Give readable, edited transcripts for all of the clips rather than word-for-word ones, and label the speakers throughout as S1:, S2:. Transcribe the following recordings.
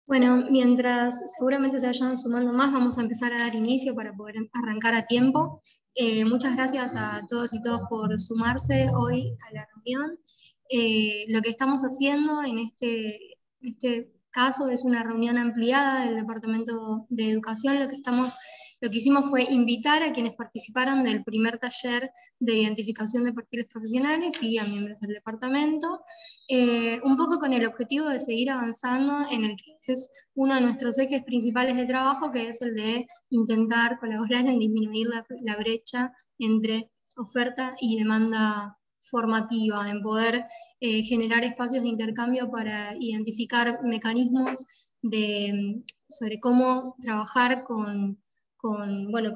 S1: Bueno, mientras seguramente se vayan sumando más, vamos a empezar a dar inicio para poder arrancar a tiempo. Muchas gracias a todos y todas por sumarse hoy a la reunión. Lo que estamos haciendo en este caso es una reunión ampliada del Departamento de Educación. Lo que hicimos fue invitar a quienes participaron del primer taller de identificación de perfiles profesionales y a miembros del departamento, un poco con el objetivo de seguir avanzando en el que es uno de nuestros ejes principales de trabajo, que es el de intentar colaborar en disminuir la brecha entre oferta y demanda formativa, en poder generar espacios de intercambio para identificar mecanismos sobre cómo trabajar con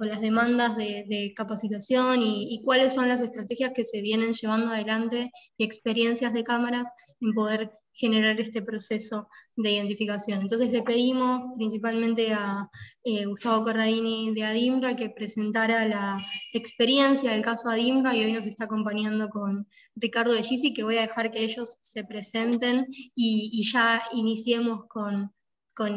S1: las demandas de capacitación y cuáles son las estrategias que se vienen llevando adelante y experiencias de cámaras en poder generar este proceso de identificación. Entonces le pedimos principalmente a Gustavo Corradini de ADIMRA que presentara la experiencia del caso ADIMRA, y hoy nos está acompañando con Ricardo de Gisi, que voy a dejar que ellos se presenten y ya iniciemos con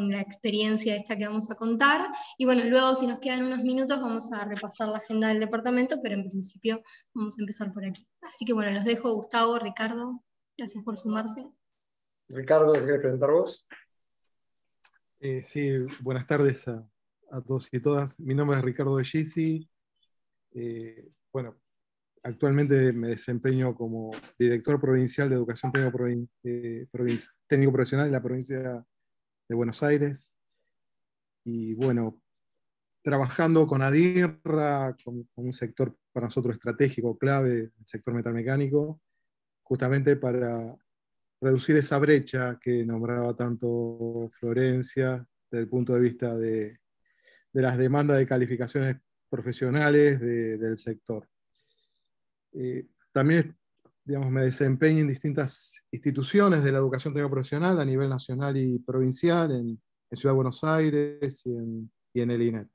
S1: la experiencia esta que vamos a contar. Y bueno, luego si nos quedan unos minutos vamos a repasar la agenda del departamento, pero en principio vamos a empezar por aquí. Así que bueno, los dejo, Gustavo, Ricardo, gracias por sumarse.
S2: Ricardo, ¿te querés presentar vos?
S3: Sí, buenas tardes a todos y todas. Mi nombre es Ricardo de Gisi. Bueno, actualmente me desempeño como director provincial de Educación Técnico Profesional en la provincia de Buenos Aires. Y bueno, trabajando con ADIRRA, con un sector para nosotros estratégico, clave, el sector metalmecánico, justamente para reducir esa brecha que nombraba tanto Florencia, desde el punto de vista de las demandas de calificaciones profesionales del sector. También, digamos, me desempeño en distintas instituciones de la educación técnico profesional a nivel nacional y provincial, en Ciudad de Buenos Aires y en el INET.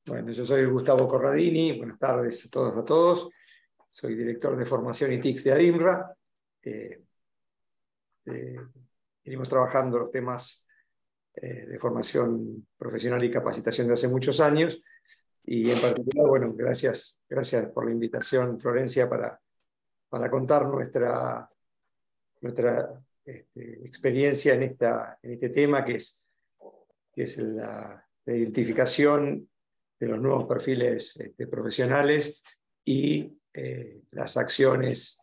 S2: Bueno, yo soy Gustavo Corradini, buenas tardes a todos. Soy director de formación y TICS de ADIMRA. Venimos trabajando los temas de formación profesional y capacitación de hace muchos años, y en particular, bueno, gracias por la invitación, Florencia, para contar nuestra experiencia en este tema, que es la identificación de los nuevos perfiles profesionales y las acciones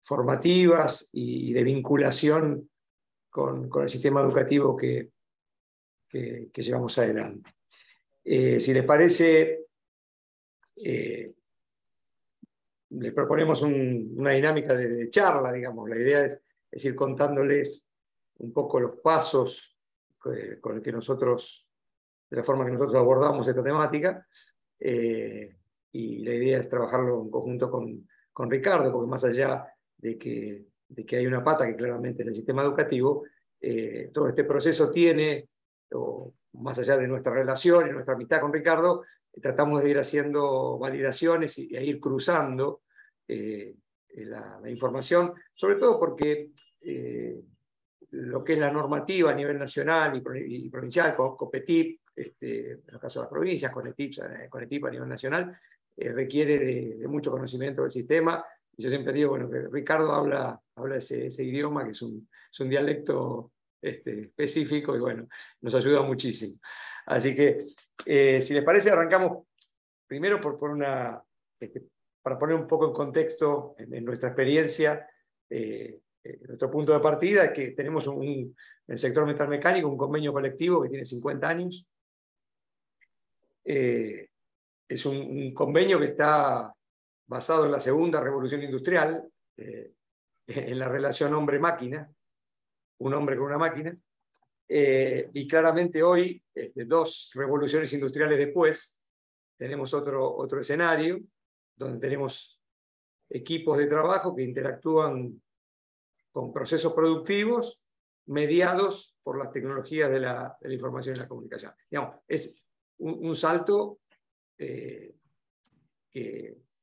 S2: formativas y de vinculación con el sistema educativo que llevamos adelante. Si les parece, les proponemos una dinámica de charla, digamos. La idea es ir contándoles un poco los pasos con el que de la forma que nosotros abordamos esta temática, y la idea es trabajarlo en conjunto con Ricardo, porque más allá de que hay una pata que claramente es el sistema educativo, todo este proceso tiene, o más allá de nuestra relación y nuestra amistad con Ricardo, tratamos de ir haciendo validaciones e ir cruzando la información, sobre todo porque lo que es la normativa a nivel nacional y provincial, COPETIP, en el caso de las provincias, CONETIP a nivel nacional, requiere de mucho conocimiento del sistema. Y yo siempre digo, bueno, que Ricardo habla ese idioma, que es un dialecto específico, y bueno, nos ayuda muchísimo. Así que, si les parece, arrancamos primero para poner un poco en contexto en nuestra experiencia. Nuestro punto de partida es que tenemos en el sector metalmecánico un convenio colectivo que tiene 50 años. Es un convenio que está basado en la segunda revolución industrial, en la relación hombre-máquina, un hombre con una máquina, y claramente hoy, 2 revoluciones industriales después, tenemos otro escenario donde tenemos equipos de trabajo que interactúan con procesos productivos mediados por las tecnologías de la información y la comunicación. Digamos, es un salto que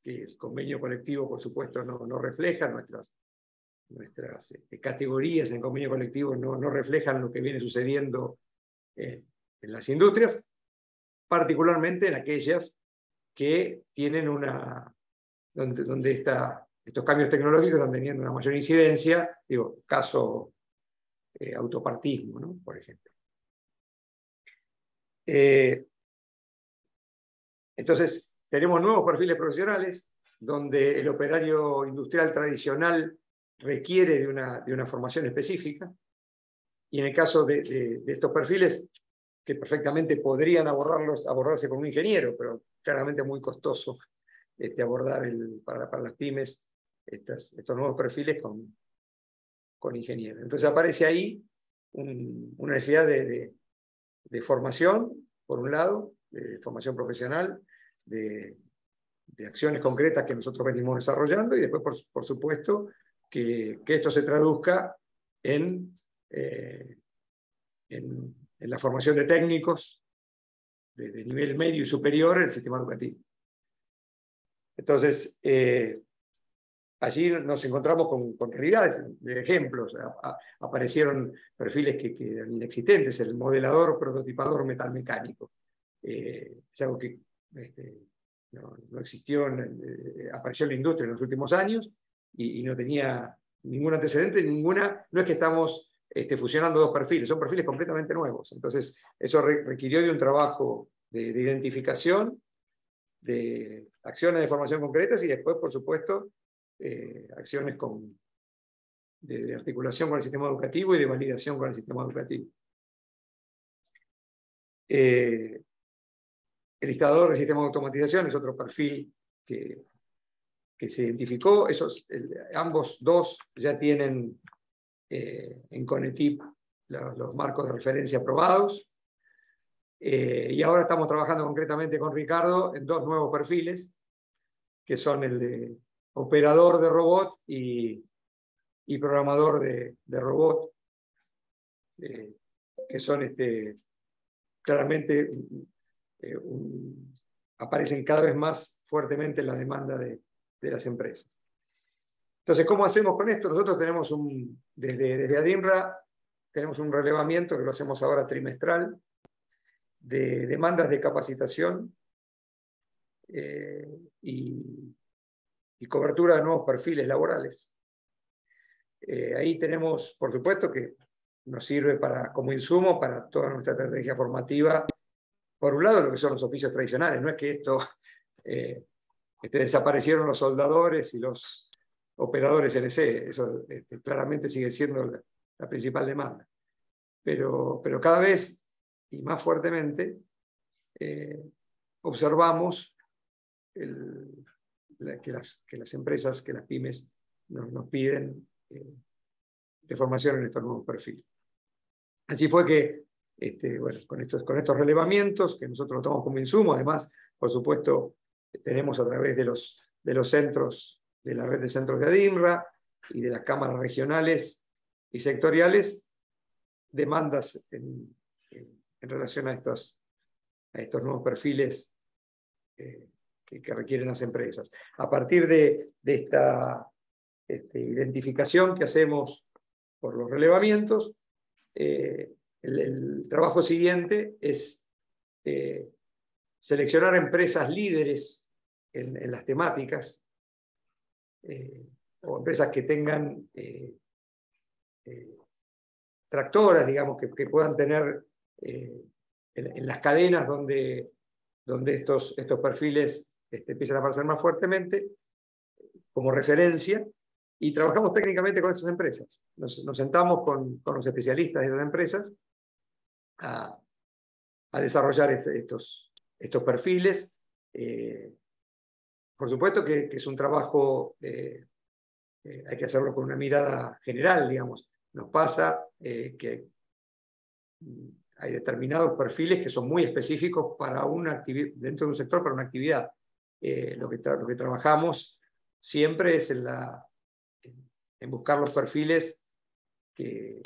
S2: el convenio colectivo, por supuesto, no refleja. nuestras categorías en convenio colectivo no reflejan lo que viene sucediendo en las industrias, particularmente en aquellas que tienen donde estos cambios tecnológicos están teniendo una mayor incidencia, digo, caso autopartismo, ¿no? Por ejemplo. Entonces, tenemos nuevos perfiles profesionales, donde el operario industrial tradicional requiere de una formación específica, y en el caso de estos perfiles, que perfectamente podrían abordarse con un ingeniero, pero claramente es muy costoso abordar para las pymes estos nuevos perfiles con ingenieros. Entonces aparece ahí una necesidad de formación, por un lado, de formación profesional, de acciones concretas que nosotros venimos desarrollando, y después, por supuesto, que esto se traduzca en la formación de técnicos de nivel medio y superior en el sistema educativo. Entonces, allí nos encontramos con realidades, de ejemplos. Aparecieron perfiles que eran inexistentes, el modelador, prototipador metalmecánico. Es algo que no existió, apareció en la industria en los últimos años y no tenía ningún antecedente, no es que estamos fusionando dos perfiles, son perfiles completamente nuevos. Entonces, eso requirió de un trabajo de identificación, de acciones de formación concretas y después, por supuesto, acciones de articulación con el sistema educativo y de validación con el sistema educativo. El instalador de sistema de automatización es otro perfil que se identificó. Ambos dos ya tienen en CONETIP los marcos de referencia aprobados. Y ahora estamos trabajando concretamente con Ricardo en dos nuevos perfiles, que son el de operador de robot y programador de robot, que son claramente aparecen cada vez más fuertemente en la demanda de las empresas. Entonces, ¿cómo hacemos con esto? Nosotros tenemos desde ADINRA, tenemos un relevamiento que lo hacemos ahora trimestral, de demandas de capacitación y cobertura de nuevos perfiles laborales. Ahí tenemos, por supuesto, que nos sirve como insumo para toda nuestra estrategia formativa. Por un lado, lo que son los oficios tradicionales. No es que desaparecieron los soldadores y los operadores LC. Eso claramente sigue siendo la principal demanda. Pero cada vez, y más fuertemente, observamos que las empresas, que las pymes nos piden de formación en estos nuevos perfiles. Así fue que, bueno, con estos relevamientos, que nosotros lo tomamos como insumo, además, por supuesto, tenemos a través de los centros, de la red de centros de ADINRA y de las cámaras regionales y sectoriales, demandas en relación a estos nuevos perfiles que requieren las empresas. A partir de esta identificación que hacemos por los relevamientos, el trabajo siguiente es seleccionar empresas líderes en las temáticas, o empresas que tengan tractoras, digamos, que puedan tener en las cadenas donde estos perfiles empiezan a aparecer más fuertemente, como referencia, y trabajamos técnicamente con esas empresas. Nos sentamos con los especialistas de esas empresas a desarrollar estos perfiles. Por supuesto que es un trabajo, hay que hacerlo con una mirada general, digamos. Nos pasa que hay determinados perfiles que son muy específicos para dentro de un sector, para una actividad. Lo que trabajamos siempre es en buscar los perfiles que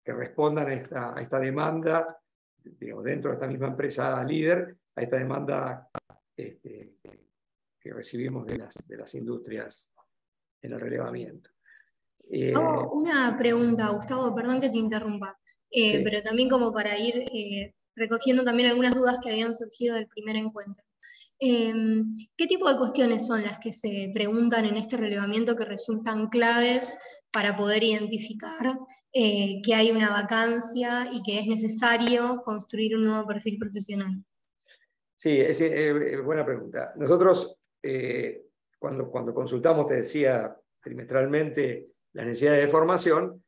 S2: respondan a esta demanda, digamos, dentro de esta misma empresa líder, a esta demanda que recibimos de las industrias en el relevamiento.
S1: Hago una pregunta, Gustavo, perdón que te interrumpa,
S2: Sí.
S1: pero también como para ir recogiendo también algunas dudas que habían surgido del primer encuentro. ¿Qué tipo de cuestiones son las que se preguntan en este relevamiento que resultan claves para poder identificar que hay una vacancia y que es necesario construir un nuevo perfil profesional?
S2: Sí, es buena pregunta. Nosotros, cuando consultamos, te decía, trimestralmente las necesidades de formación,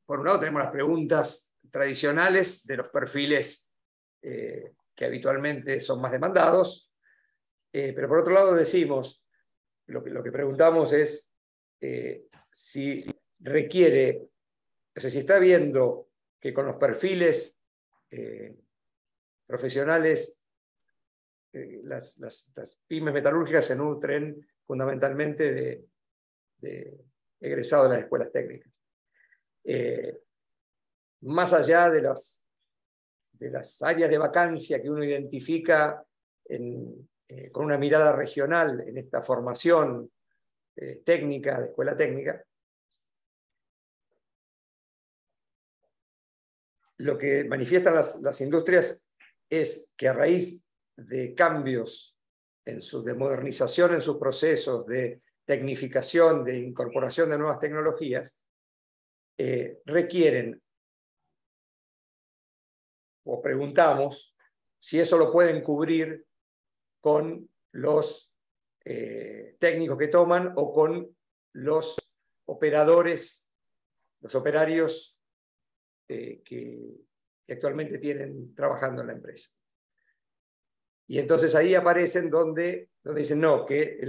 S2: por un lado tenemos las preguntas tradicionales de los perfiles que habitualmente son más demandados, pero por otro lado decimos, lo que preguntamos es si requiere, o sea, si está viendo que con los perfiles profesionales las pymes metalúrgicas se nutren fundamentalmente de egresados de las escuelas técnicas. Más allá de las áreas de vacancia que uno identifica con una mirada regional en esta formación técnica, de escuela técnica, lo que manifiestan las industrias es que a raíz de cambios de modernización en sus procesos, de tecnificación, de incorporación de nuevas tecnologías, requieren, o preguntamos, si eso lo pueden cubrir con los técnicos que toman o con los operadores, los operarios que actualmente tienen trabajando en la empresa. Y entonces ahí aparecen donde dicen no, que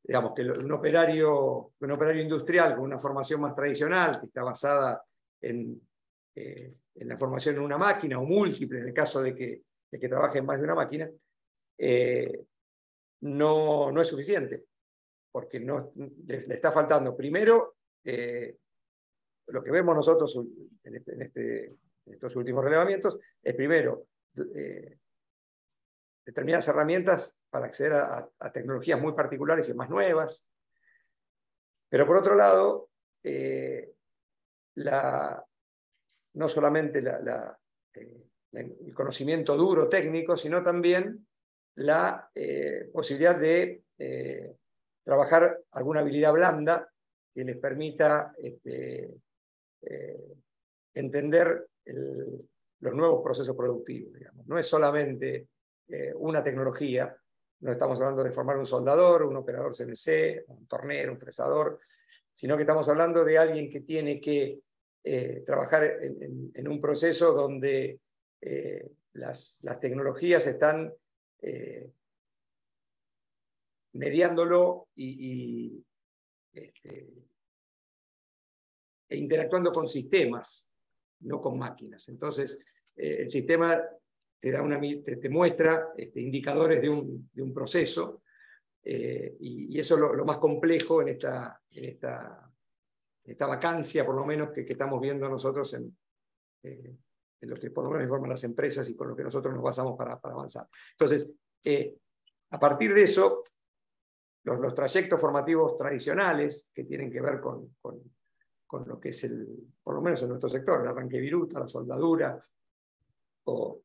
S2: digamos que un operario industrial con una formación más tradicional, que está basada en la formación en una máquina o múltiple, en el caso de que trabaje en más de una máquina, no es suficiente, porque le está faltando primero lo que vemos nosotros en estos últimos relevamientos, es primero determinadas herramientas para acceder a tecnologías muy particulares y más nuevas. Pero por otro lado, no solamente el conocimiento duro técnico, sino también la posibilidad de trabajar alguna habilidad blanda que les permita entender los nuevos procesos productivos, digamos. No es solamente una tecnología, no estamos hablando de formar un soldador, un operador CNC, un tornero, un fresador, sino que estamos hablando de alguien que tiene que trabajar en un proceso donde las tecnologías están mediándolo e interactuando con sistemas, no con máquinas. Entonces, el sistema te muestra indicadores de un proceso, y eso es lo más complejo en esta vacancia, por lo menos, que estamos viendo nosotros en lo que por lo menos informan las empresas y con lo que nosotros nos basamos para avanzar. Entonces, a partir de eso, los trayectos formativos tradicionales que tienen que ver con lo que es por lo menos en nuestro sector, el arranque viruta, la soldadura, o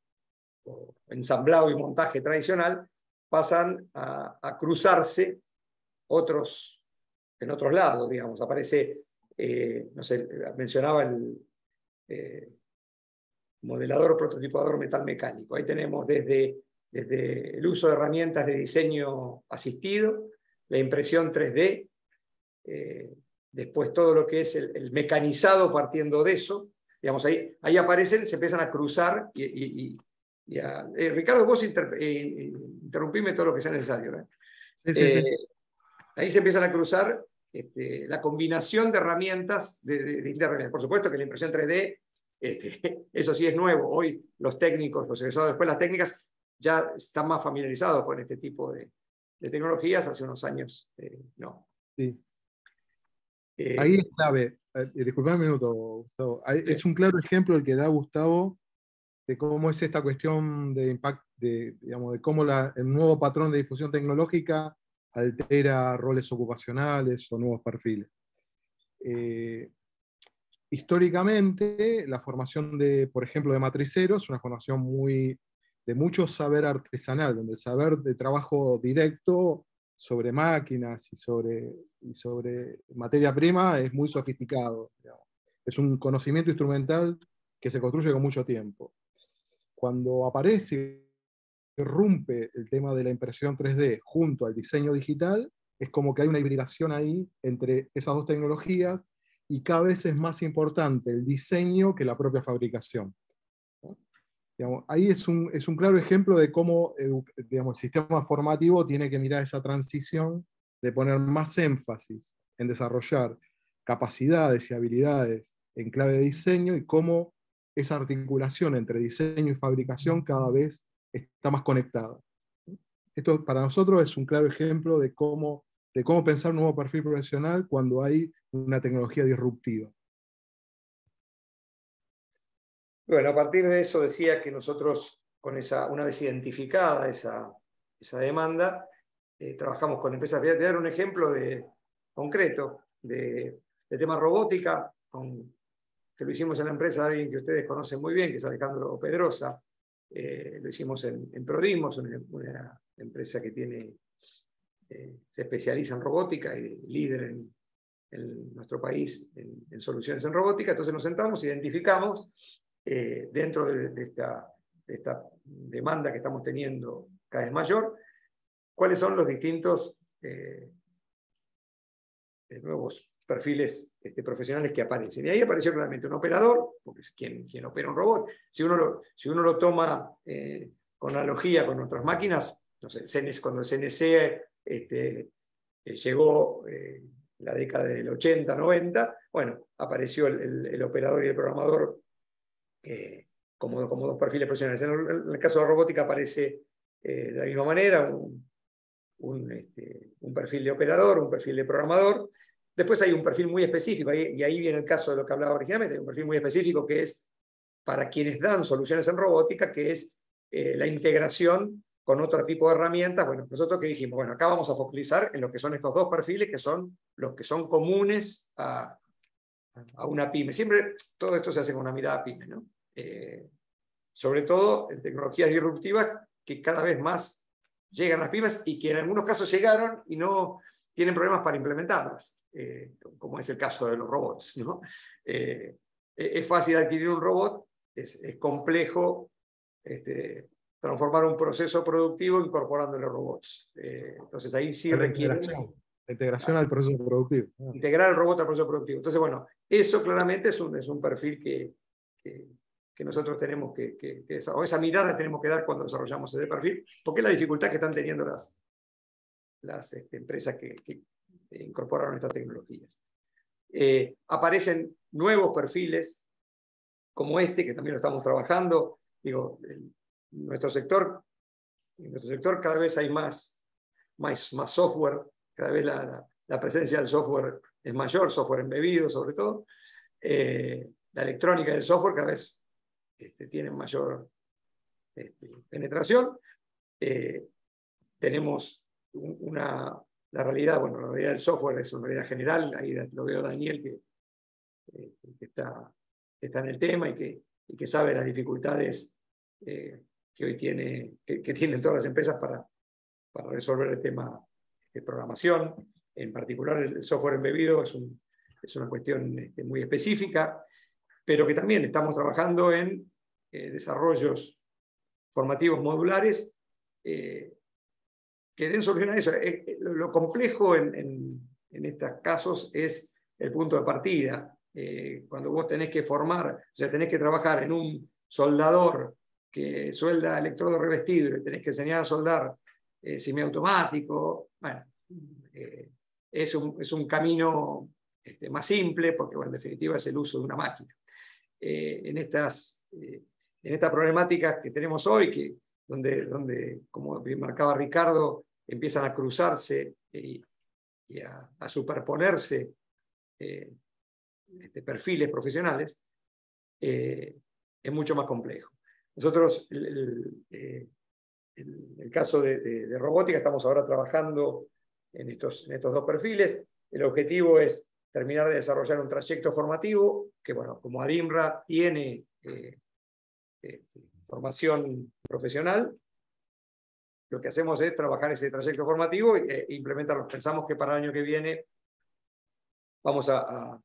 S2: ensamblado y montaje tradicional, pasan a cruzarse en otros lados, digamos. Aparece, no sé, mencionaba el modelador prototipador metal mecánico. Ahí tenemos desde el uso de herramientas de diseño asistido, la impresión 3D, después todo lo que es el mecanizado partiendo de eso. Digamos, ahí aparecen, se empiezan a cruzar Ricardo, vos interrumpime todo lo que sea necesario.
S3: Sí.
S2: Ahí se empiezan a cruzar la combinación de herramientas, de herramientas. Por supuesto que la impresión 3D, eso sí es nuevo. Hoy los técnicos, los egresados de escuelas técnicas, ya están más familiarizados con este tipo de tecnologías. Hace unos años no.
S3: Sí. Ahí es clave, disculpame un minuto, Gustavo. Es un claro ejemplo el que da Gustavo de cómo es esta cuestión de impacto, digamos, de cómo el nuevo patrón de difusión tecnológica altera roles ocupacionales o nuevos perfiles. Históricamente, la formación por ejemplo, de matriceros es una formación de mucho saber artesanal, donde el saber de trabajo directo sobre máquinas y sobre materia prima es muy sofisticado, digamos. Es un conocimiento instrumental que se construye con mucho tiempo. Cuando irrumpe el tema de la impresión 3D junto al diseño digital, es como que hay una hibridación ahí entre esas dos tecnologías, y cada vez es más importante el diseño que la propia fabricación. Digamos, ahí es un claro ejemplo de cómo digamos, el sistema formativo tiene que mirar esa transición de poner más énfasis en desarrollar capacidades y habilidades en clave de diseño, y cómo esa articulación entre diseño y fabricación cada vez está más conectada. Esto para nosotros es un claro ejemplo de cómo pensar un nuevo perfil profesional cuando hay una tecnología disruptiva.
S2: Bueno, a partir de eso decía que nosotros, una vez identificada esa demanda, trabajamos con empresas. Voy a dar un ejemplo concreto de tema robótica, que lo hicimos en la empresa de alguien que ustedes conocen muy bien, que es Alejandro Pedrosa. Lo hicimos en Prodimos, una empresa que se especializa en robótica y líder en nuestro país en soluciones en robótica. Entonces nos sentamos, identificamos dentro de esta demanda que estamos teniendo cada vez mayor, cuáles son los distintos nuevos perfiles profesionales que aparecen. Y ahí apareció claramente un operador, porque es quien opera un robot. Si uno lo toma con analogía con otras máquinas, no sé, cuando el CNC llegó la década del 80, 90, bueno, apareció el operador y el programador como dos perfiles profesionales. En el caso de la robótica aparece de la misma manera un perfil de operador, un perfil de programador. Después hay un perfil muy específico, y ahí viene el caso de lo que hablaba originalmente, hay un perfil muy específico que es para quienes dan soluciones en robótica, que es la integración con otro tipo de herramientas. Bueno, nosotros que dijimos, bueno, acá vamos a focalizar en lo que son estos dos perfiles, que son los que son comunes a una pyme. Siempre todo esto se hace con una mirada pyme, ¿no? Sobre todo en tecnologías disruptivas que cada vez más llegan a las pymes, y que en algunos casos llegaron y no tienen problemas para implementarlas, como es el caso de los robots, ¿no? Es fácil adquirir un robot, es complejo transformar un proceso productivo incorporándole robots. Entonces ahí sí requiere
S3: la integración al proceso productivo.
S2: Integrar el robot al proceso productivo. Entonces, bueno, eso claramente es un perfil que nosotros tenemos o esa mirada tenemos que dar cuando desarrollamos ese perfil, porque es la dificultad que están teniendo las empresas que incorporaron estas tecnologías. Aparecen nuevos perfiles como que también lo estamos trabajando. Digo, en nuestro sector cada vez hay más software, cada vez la presencia del software es mayor, software embebido sobre todo. La electrónica del software cada vez tiene mayor penetración. Tenemos la realidad del software es una realidad general. Ahí lo veo a Daniel, que está en el tema y que sabe las dificultades que hoy tienen todas las empresas para resolver el tema de programación. En particular, el software embebido es una cuestión muy específica, pero que también estamos trabajando en desarrollos formativos modulares que den solución a eso. Lo complejo en estos casos es el punto de partida. Cuando vos tenés que formar, o sea, tenés que trabajar en un soldador que suelda electrodo revestido y le tenés que enseñar a soldar semiautomático. Bueno, es un camino más simple, porque bueno, en definitiva es el uso de una máquina. En estas problemáticas que tenemos hoy, donde como bien marcaba Ricardo, empiezan a cruzarse y a superponerse perfiles profesionales, es mucho más complejo. Nosotros, el caso de robótica, estamos ahora trabajando en estos dos perfiles. El objetivo es terminar de desarrollar un trayecto formativo, que bueno, como ADIMRA tiene formación profesional, lo que hacemos es trabajar ese trayecto formativo e implementarlo. Pensamos que para el año que viene vamos a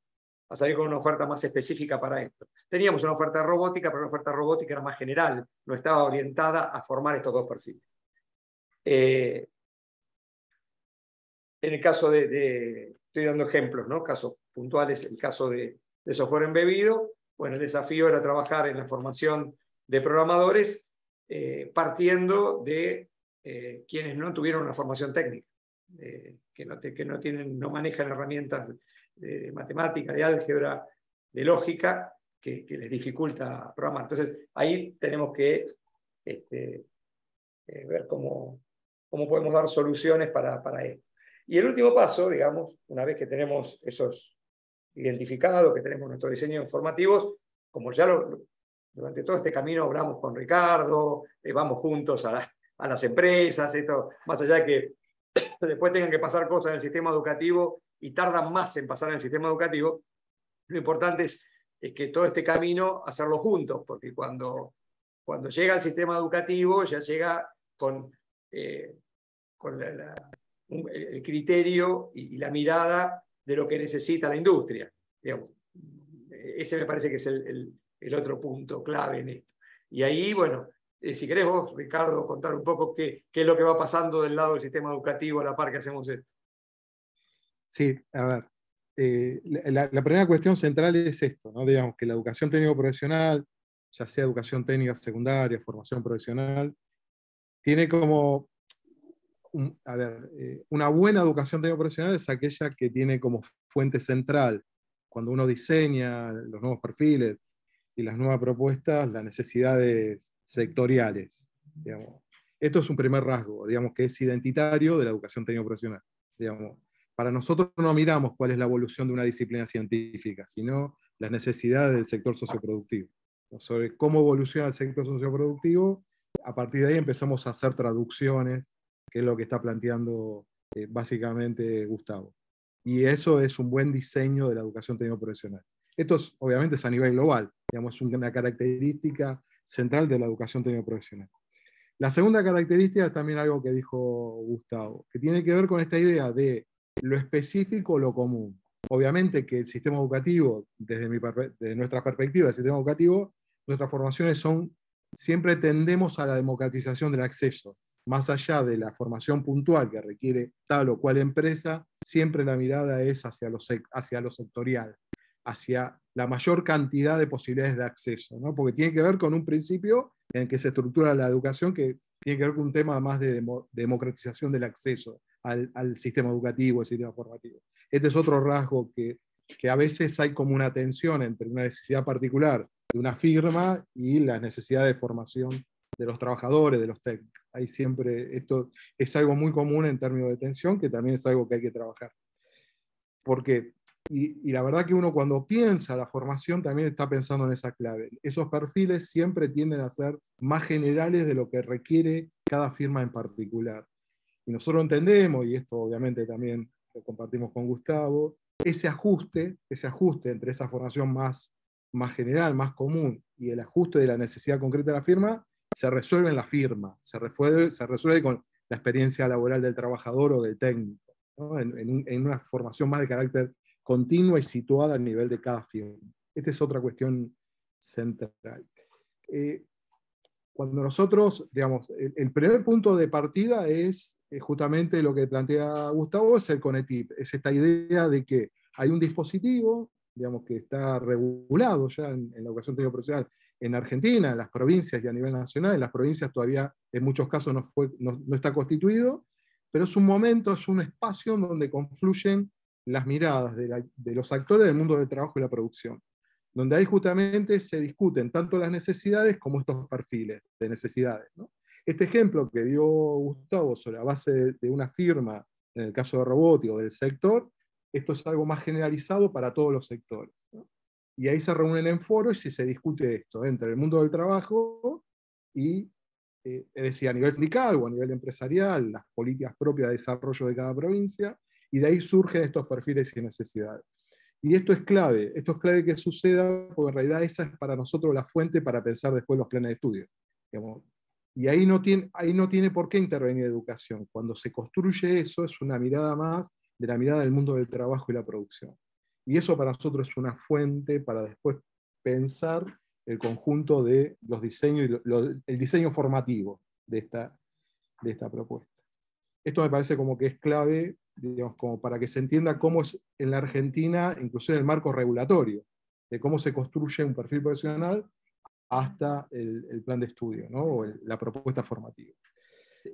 S2: salir con una oferta más específica para esto. Teníamos una oferta de robótica, pero la oferta de robótica era más general, no estaba orientada a formar estos dos perfiles. En el caso estoy dando ejemplos, ¿no? Casos puntuales, el caso de software embebido, bueno, el desafío era trabajar en la formación de programadores partiendo de quienes no tuvieron una formación técnica, que no manejan herramientas de matemática, de álgebra, de lógica, que les dificulta programar. Entonces, ahí tenemos que ver cómo podemos dar soluciones para esto. Y el último paso, digamos, una vez que tenemos esos identificados, que tenemos nuestros diseños informativos, como ya durante todo este camino hablamos con Ricardo, vamos juntos a las empresas, esto, más allá de que después tengan que pasar cosas en el sistema educativo y tardan más en pasar en el sistema educativo, lo importante es que todo este camino hacerlo juntos, porque cuando llega al sistema educativo ya llega con el criterio y la mirada de lo que necesita la industria. Digamos, ese me parece que es el otro punto clave en esto. Y ahí, bueno, si querés vos, Ricardo, contar un poco qué es lo que va pasando del lado del sistema educativo a la par que hacemos esto.
S3: Sí, a ver. La primera cuestión central es esto, ¿no? Digamos que la educación técnico-profesional, ya sea educación técnica secundaria, formación profesional, tiene como, una buena educación técnico-profesional es aquella que tiene como fuente central, cuando uno diseña los nuevos perfiles y las nuevas propuestas, las necesidades sectoriales. Digamos. Esto es un primer rasgo, digamos, que es identitario de la educación técnico-profesional. Digamos. Para nosotros no miramos cuál es la evolución de una disciplina científica, sino las necesidades del sector socioproductivo. Sobre cómo evoluciona el sector socioproductivo, a partir de ahí empezamos a hacer traducciones, que es lo que está planteando básicamente Gustavo. Y eso es un buen diseño de la educación técnico-profesional. Esto obviamente es a nivel global, digamos, es una característica central de la educación técnico-profesional. La segunda característica es también algo que dijo Gustavo, que tiene que ver con esta idea de lo específico o lo común. Obviamente que el sistema educativo, desde nuestra perspectiva del sistema educativo, nuestras formaciones siempre tendemos a la democratización del acceso. Más allá de la formación puntual que requiere tal o cual empresa, siempre la mirada es hacia lo sectorial, hacia la mayor cantidad de posibilidades de acceso, ¿no? Porque tiene que ver con un principio en el que se estructura la educación que tiene que ver con un tema más de democratización del acceso al sistema educativo, al sistema formativo. Este es otro rasgo que a veces hay como una tensión entre una necesidad particular de una firma y la necesidad de formación de los trabajadores, de los técnicos. Ahí siempre, esto es algo muy común en términos de tensión, que también es algo que hay que trabajar. Porque, y la verdad que uno cuando piensa la formación también está pensando en esa clave. Esos perfiles siempre tienden a ser más generales de lo que requiere cada firma en particular. Y nosotros entendemos, y esto obviamente también lo compartimos con Gustavo, ese ajuste entre esa formación más general, más común, y el ajuste de la necesidad concreta de la firma, se resuelve en la firma, se resuelve con la experiencia laboral del trabajador o del técnico, ¿no? en una formación más de carácter continua y situada a nivel de cada firma. Esta es otra cuestión central. Cuando nosotros, digamos, el primer punto de partida es justamente lo que plantea Gustavo, es el CONETIP, es esta idea de que hay un dispositivo, digamos, que está regulado ya en la educación técnico-profesional en Argentina, en las provincias y a nivel nacional. En las provincias todavía en muchos casos no está constituido, pero es un momento, es un espacio donde confluyen las miradas de los actores del mundo del trabajo y la producción, donde ahí justamente se discuten tanto las necesidades como estos perfiles de necesidades, ¿no? Este ejemplo que dio Gustavo sobre la base de una firma, en el caso de robótica o del sector, esto es algo más generalizado para todos los sectores, ¿no? Y ahí se reúnen en foros y se discute esto entre el mundo del trabajo y, es decir, a nivel sindical o a nivel empresarial, las políticas propias de desarrollo de cada provincia, y de ahí surgen estos perfiles y necesidades. Y esto es clave que suceda, porque en realidad esa es para nosotros la fuente para pensar después los planes de estudio. Digamos. Y ahí no tiene por qué intervenir educación. Cuando se construye eso, es una mirada más de la mirada del mundo del trabajo y la producción. Y eso para nosotros es una fuente para después pensar el conjunto de los diseños, el diseño formativo de esta propuesta. Esto me parece como que es clave, digamos, como para que se entienda cómo es en la Argentina, incluso en el marco regulatorio, de cómo se construye un perfil profesional hasta el plan de estudio, ¿no? O la propuesta formativa.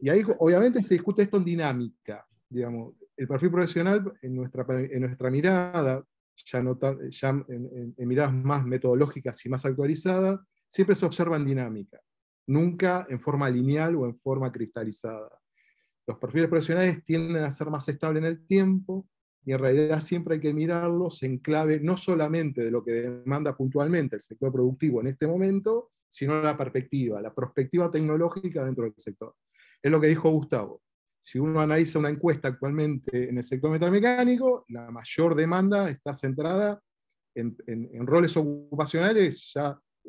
S3: Y ahí obviamente se discute esto en dinámica. Digamos, el perfil profesional en nuestra mirada, ya en miradas más metodológicas y más actualizadas, siempre se observa en dinámica, nunca en forma lineal o en forma cristalizada. Los perfiles profesionales tienden a ser más estables en el tiempo, y en realidad siempre hay que mirarlos en clave no solamente de lo que demanda puntualmente el sector productivo en este momento, sino la prospectiva tecnológica dentro del sector. Es lo que dijo Gustavo. Si uno analiza una encuesta actualmente en el sector metalmecánico, la mayor demanda está centrada en roles ocupacionales,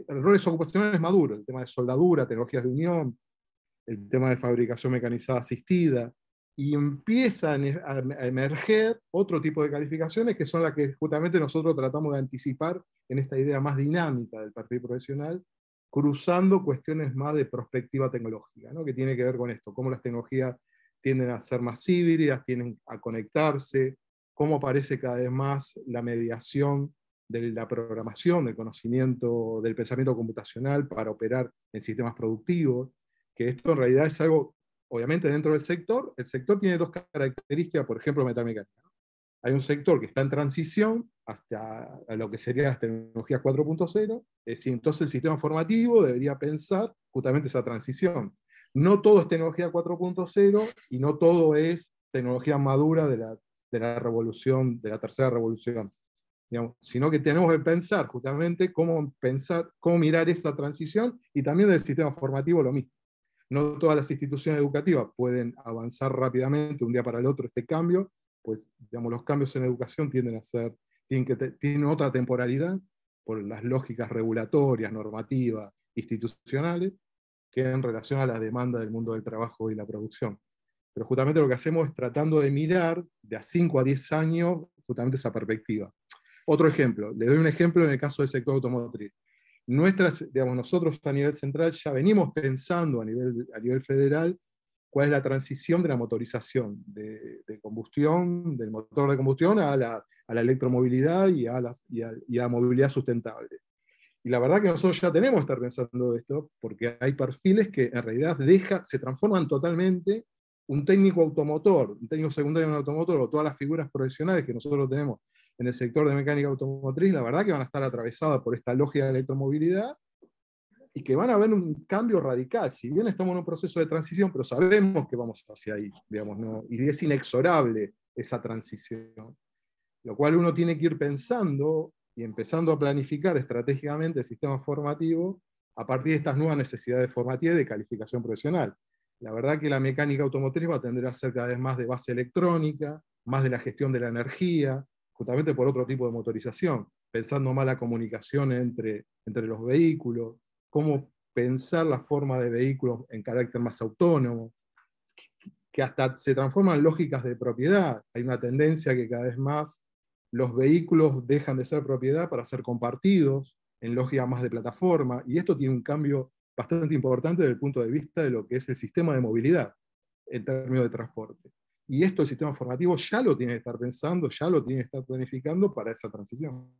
S3: roles ocupacionales maduros, el tema de soldadura, tecnologías de unión, el tema de fabricación mecanizada asistida, y empiezan a emerger otro tipo de calificaciones que son las que justamente nosotros tratamos de anticipar en esta idea más dinámica del perfil profesional, cruzando cuestiones más de perspectiva tecnológica, ¿no? Que tiene que ver con esto, cómo las tecnologías tienden a ser más híbridas, tienden a conectarse, cómo aparece cada vez más la mediación de la programación, del conocimiento, del pensamiento computacional para operar en sistemas productivos, que esto en realidad es algo, obviamente dentro del sector, el sector tiene dos características, por ejemplo, metalmecánica. Hay un sector que está en transición hasta lo que serían las tecnologías 4.0, es decir, entonces el sistema formativo debería pensar justamente esa transición. No todo es tecnología 4.0 y no todo es tecnología madura de la revolución, de la tercera revolución, digamos, sino que tenemos que pensar justamente cómo mirar esa transición, y también del sistema formativo lo mismo. No todas las instituciones educativas pueden avanzar rápidamente de un día para el otro este cambio, pues digamos, los cambios en educación tienen otra temporalidad por las lógicas regulatorias, normativas, institucionales, que en relación a la demanda del mundo del trabajo y la producción. Pero justamente lo que hacemos es tratando de mirar de a 5 a 10 años justamente esa perspectiva. Otro ejemplo, le doy un ejemplo en el caso del sector automotriz. Nosotros a nivel central ya venimos pensando a nivel federal cuál es la transición de la motorización, de combustión, del motor de combustión a la electromovilidad y a la movilidad sustentable. Y la verdad que nosotros ya tenemos que estar pensando esto, porque hay perfiles que en realidad se transforman totalmente. Un técnico automotor, un técnico secundario en automotor, o todas las figuras profesionales que nosotros tenemos en el sector de mecánica automotriz, la verdad que van a estar atravesadas por esta lógica de electromovilidad, y que van a haber un cambio radical. Si bien estamos en un proceso de transición, pero sabemos que vamos hacia ahí, digamos, ¿no? Y es inexorable esa transición. Lo cual uno tiene que ir pensando y empezando a planificar estratégicamente el sistema formativo a partir de estas nuevas necesidades formativas de calificación profesional. La verdad que la mecánica automotriz va a tender a ser cada vez más de base electrónica, más de la gestión de la energía, justamente por otro tipo de motorización, pensando más la comunicación entre los vehículos, cómo pensar la forma de vehículos en carácter más autónomo, que hasta se transforman en lógicas de propiedad. Hay una tendencia que cada vez más los vehículos dejan de ser propiedad para ser compartidos en lógica más de plataforma, y esto tiene un cambio bastante importante desde el punto de vista de lo que es el sistema de movilidad en términos de transporte. Y esto el sistema formativo ya lo tiene que estar pensando, ya lo tiene que estar planificando para esa transición.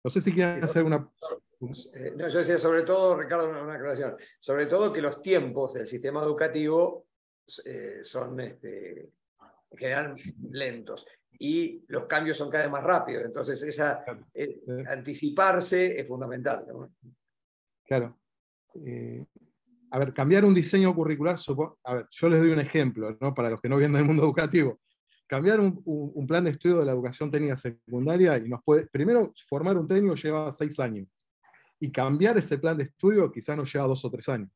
S3: No sé si quieren hacer una...
S2: No, yo decía sobre todo, Ricardo, una aclaración, sobre todo que los tiempos del sistema educativo son en general lentos, y los cambios son cada vez más rápidos, entonces anticiparse es fundamental, ¿no?
S3: Claro. A ver, cambiar un diseño curricular, yo les doy un ejemplo, ¿no? Para los que no vienen del mundo educativo. Cambiar un plan de estudio de la educación técnica secundaria, y primero, formar un técnico lleva 6 años, y cambiar ese plan de estudio quizás nos lleva 2 o 3 años.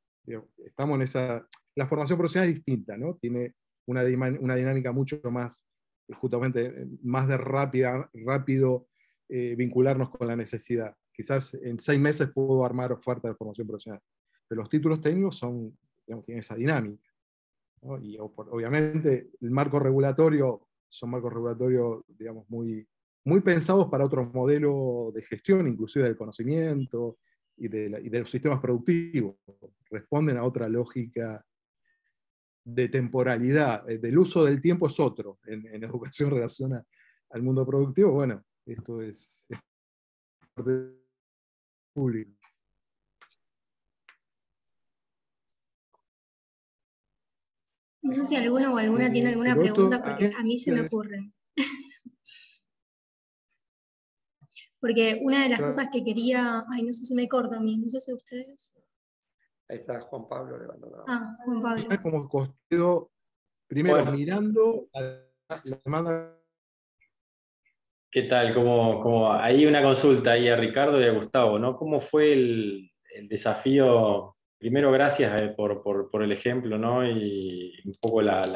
S3: Estamos en la formación profesional es distinta, ¿no? Tiene una dinámica mucho más justamente más de rápido vincularnos con la necesidad. Quizás en 6 meses puedo armar oferta de formación profesional, pero los títulos técnicos son, digamos, tienen esa dinámica, ¿no? Y obviamente el marco regulatorio son marcos regulatorios, digamos, muy pensados para otro modelo de gestión, inclusive del conocimiento y de los sistemas productivos. Responden a otra lógica de temporalidad, del uso del tiempo es otro. En educación relaciona al mundo productivo, bueno, esto es parte público.
S1: No sé si alguno o alguna tiene alguna pregunta, porque a mí se me ocurren. Porque una de las cosas que quería, ay, no sé si me corta a mí, no sé si ustedes.
S2: Ahí está Juan Pablo levantando la mano.
S1: Ah, Juan Pablo.
S3: Como costeó, primero
S4: Bueno,
S3: mirando la demanda.
S4: ¿qué tal? Hay una consulta ahí a Ricardo y a Gustavo, ¿no? ¿Cómo fue el desafío? Primero, gracias por el ejemplo, ¿no? Y un poco las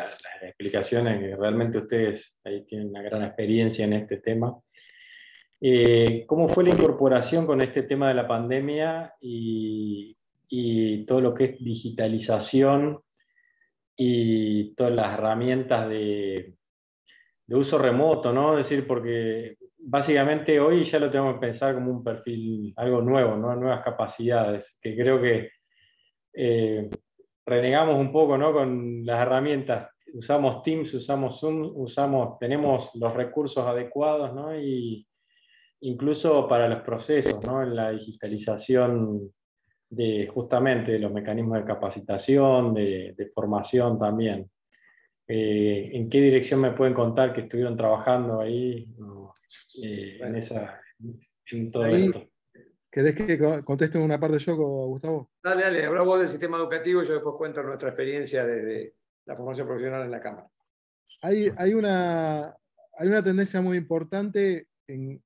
S4: explicaciones, que realmente ustedes ahí tienen una gran experiencia en este tema. ¿Cómo fue la incorporación con este tema de la pandemia y todo lo que es digitalización y todas las herramientas de uso remoto, ¿no? Es decir, porque básicamente hoy ya lo tenemos que pensar como un perfil, algo nuevo, ¿no? Nuevas capacidades, que creo que renegamos un poco, ¿no? Con las herramientas. Usamos Teams, usamos Zoom, tenemos los recursos adecuados, ¿no? Y incluso para los procesos, ¿no? En la digitalización justamente de los mecanismos de capacitación, de formación también. ¿En qué dirección me pueden contar que estuvieron trabajando ahí en todo
S3: Ahí,
S4: esto?
S3: ¿querés que conteste una parte yo, Gustavo?
S2: Dale, habla vos del sistema educativo y yo después cuento nuestra experiencia desde la formación profesional en la Cámara.
S3: Hay una tendencia muy importante en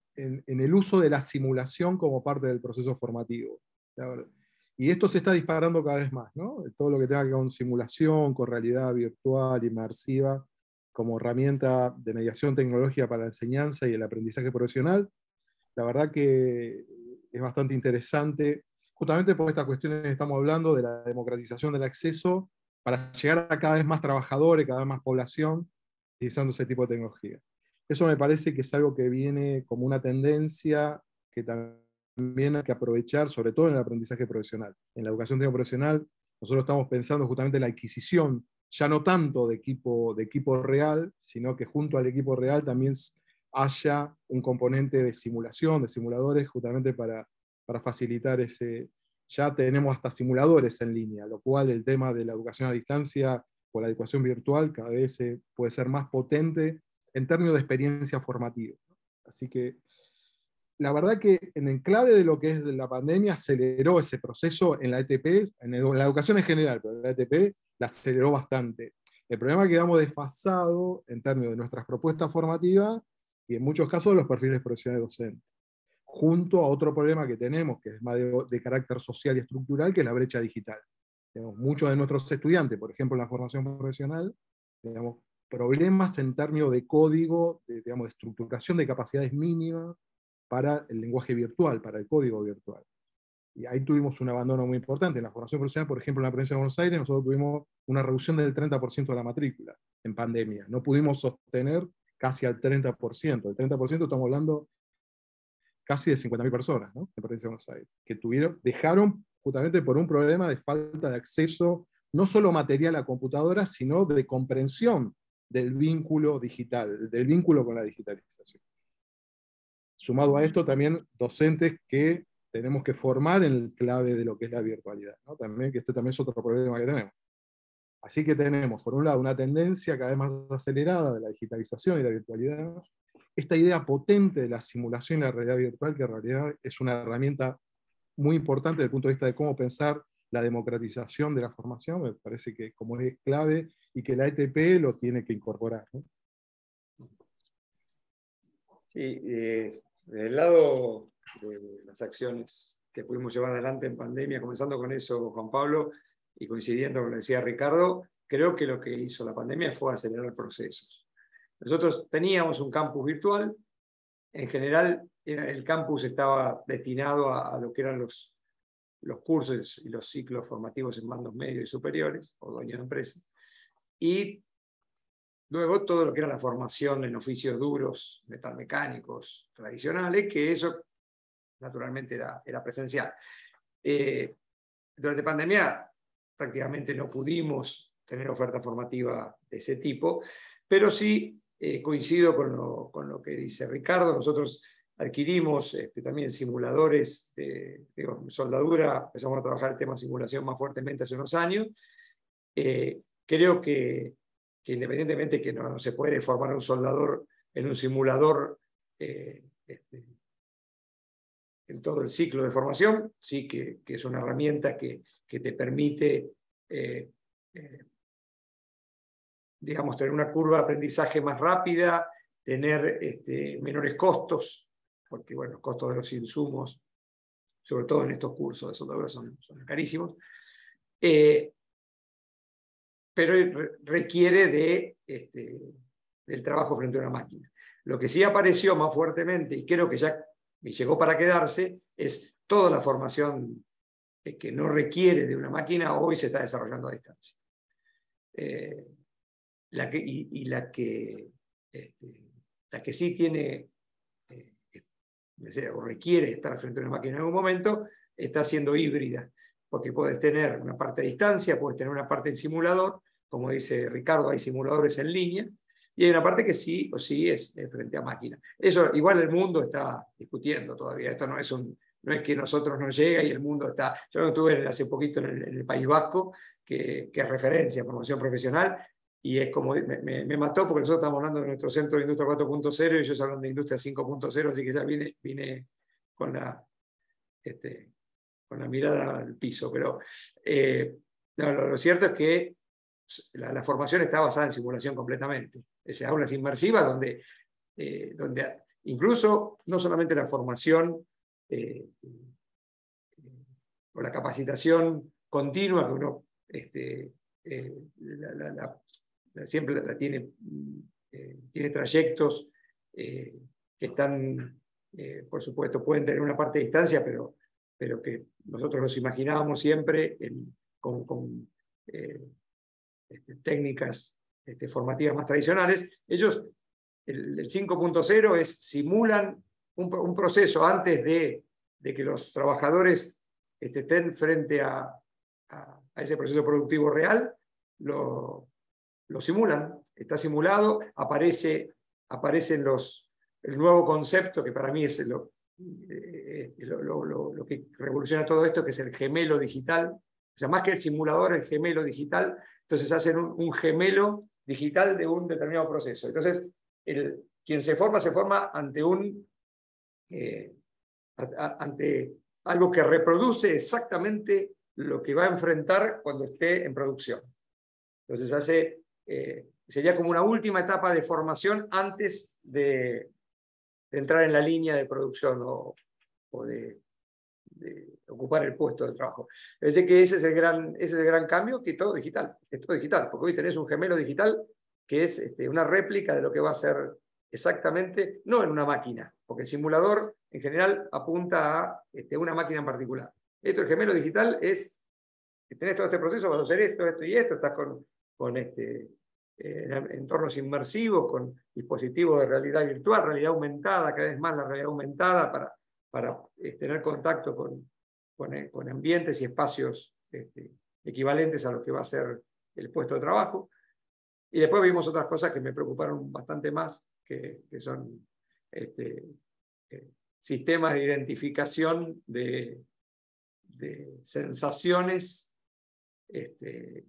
S3: el uso de la simulación como parte del proceso formativo. Y esto se está disparando cada vez más, ¿no? Todo lo que tenga que ver con simulación, con realidad virtual, inmersiva, como herramienta de mediación tecnológica para la enseñanza y el aprendizaje profesional. La verdad que es bastante interesante, justamente por estas cuestiones que estamos hablando de la democratización del acceso para llegar a cada vez más trabajadores, cada vez más población, utilizando ese tipo de tecnología. Eso me parece que es algo que viene como una tendencia que también hay que aprovechar, sobre todo en el aprendizaje profesional. En la educación técnica profesional, nosotros estamos pensando justamente en la adquisición, ya no tanto de equipo real, sino que junto al equipo real también haya un componente de simulación, de simuladores, justamente para facilitar ese. Ya tenemos hasta simuladores en línea, lo cual el tema de la educación a distancia o la educación virtual cada vez puede ser más potente en términos de experiencia formativa. Así que la verdad que en el clave de lo que es la pandemia aceleró ese proceso en la ETP, en la educación en general, pero en la ETP la aceleró bastante. El problema es que quedamos desfasados en términos de nuestras propuestas formativas y en muchos casos los perfiles profesionales docentes, junto a otro problema que tenemos, que es más de carácter social y estructural, que es la brecha digital. Muchos de nuestros estudiantes, por ejemplo en la formación profesional, tenemos problemas en términos de código, de estructuración de capacidades mínimas para el lenguaje virtual, para el código virtual. Y ahí tuvimos un abandono muy importante. En la formación profesional, por ejemplo, en la provincia de Buenos Aires, nosotros tuvimos una reducción del 30% de la matrícula en pandemia. No pudimos sostener casi al 30%. El 30% estamos hablando casi de 50.000 personas, ¿no? En la provincia de Buenos Aires, que dejaron justamente por un problema de falta de acceso, no solo material a computadoras, sino de comprensión del vínculo digital, del vínculo con la digitalización. Sumado a esto también docentes que tenemos que formar en el clave de lo que es la virtualidad, ¿no? También, que este también es otro problema que tenemos. Así que tenemos, por un lado, una tendencia cada vez más acelerada de la digitalización y la virtualidad, esta idea potente de la simulación y la realidad virtual, que en realidad es una herramienta muy importante desde el punto de vista de cómo pensar la democratización de la formación, me parece que como es clave y que la ETP lo tiene que incorporar, ¿no?
S2: Sí, del lado de las acciones que pudimos llevar adelante en pandemia, comenzando con eso, Juan Pablo, y coincidiendo con lo que decía Ricardo, creo que lo que hizo la pandemia fue acelerar procesos. Nosotros teníamos un campus virtual. En general, el campus estaba destinado a lo que eran los cursos y los ciclos formativos en mandos medios y superiores, o dueños de empresas. Y luego todo lo que era la formación en oficios duros, metalmecánicos, tradicionales, que eso naturalmente era presencial. Durante pandemia prácticamente no pudimos tener oferta formativa de ese tipo, pero sí coincido con lo que dice Ricardo. Nosotros adquirimos también simuladores de soldadura, empezamos a trabajar el tema de simulación más fuertemente hace unos años. Creo que independientemente que no se puede formar un soldador en un simulador en todo el ciclo de formación, sí que es una herramienta que te permite digamos, tener una curva de aprendizaje más rápida, tener menores costos, porque bueno, los costos de los insumos, sobre todo en estos cursos de soldadura, son carísimos, pero requiere del trabajo frente a una máquina. Lo que sí apareció más fuertemente, y creo que ya llegó para quedarse, es toda la formación que no requiere de una máquina, hoy se está desarrollando a distancia. La que sí tiene o requiere estar frente a una máquina en algún momento, está siendo híbrida, porque puedes tener una parte a distancia, puedes tener una parte en simulador, como dice Ricardo, hay simuladores en línea, y hay una parte que sí o sí es frente a máquina. Eso igual el mundo está discutiendo todavía, esto no es que nosotros nos llega y el mundo está... Yo estuve hace poquito en el País Vasco, que es referencia, formación profesional, y es como, me mató porque nosotros estamos hablando de nuestro centro de industria 4.0 y ellos hablan de industria 5.0, así que ya vine con la mirada al piso. Pero lo cierto es que la formación está basada en simulación completamente. Es aulas inmersivas donde incluso no solamente la formación o la capacitación continua que uno siempre la tiene trayectos que están, por supuesto, pueden tener una parte de distancia, pero que nosotros los imaginábamos siempre con técnicas formativas más tradicionales. Ellos, el 5.0 simulan un proceso antes de que los trabajadores estén frente a ese proceso productivo real, lo simulan, está simulado, aparece el nuevo concepto, que para mí es lo que revoluciona todo esto, que es el gemelo digital. O sea, más que el simulador, el gemelo digital. Entonces hacen un gemelo digital de un determinado proceso. Entonces, quien se forma ante ante algo que reproduce exactamente lo que va a enfrentar cuando esté en producción. Entonces sería como una última etapa de formación antes de entrar en la línea de producción o de ocupar el puesto de trabajo. Parece que ese es el gran cambio, que todo digital, es todo digital, porque hoy tenés un gemelo digital que es una réplica de lo que va a ser exactamente, no en una máquina, porque el simulador en general apunta a una máquina en particular. El gemelo digital es que tenés todo este proceso, vas a hacer esto y esto, estás con entornos inmersivos, con dispositivos de realidad virtual, realidad aumentada, cada vez más la realidad aumentada para tener contacto con ambientes y espacios equivalentes a lo que va a ser el puesto de trabajo. Y después vimos otras cosas que me preocuparon bastante más, que son sistemas de identificación de sensaciones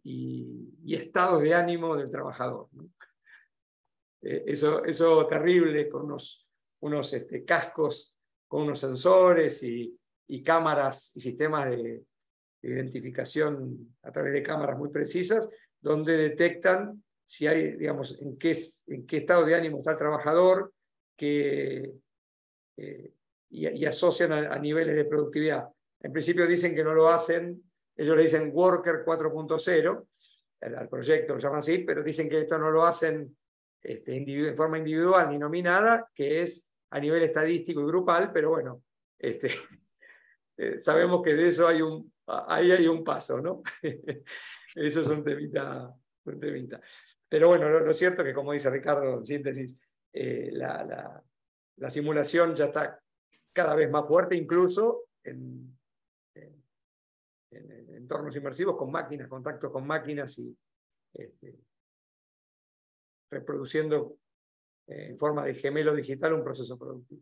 S2: y estados de ánimo del trabajador, ¿no? Eso terrible, con unos cascos, con unos sensores y cámaras y sistemas de identificación a través de cámaras muy precisas, donde detectan si hay, digamos, en qué estado de ánimo está el trabajador, y asocian a niveles de productividad. En principio dicen que no lo hacen, ellos le dicen Worker 4.0, al proyecto lo llaman así, pero dicen que esto no lo hacen en forma individual ni nominada, que es a nivel estadístico y grupal, pero bueno, sabemos que de eso ahí hay un paso, ¿no? Eso es un temita. Pero bueno, lo cierto es que, como dice Ricardo, en síntesis, la simulación ya está cada vez más fuerte, incluso en entornos inmersivos con máquinas, contactos con máquinas y reproduciendo en forma de gemelo digital un proceso productivo.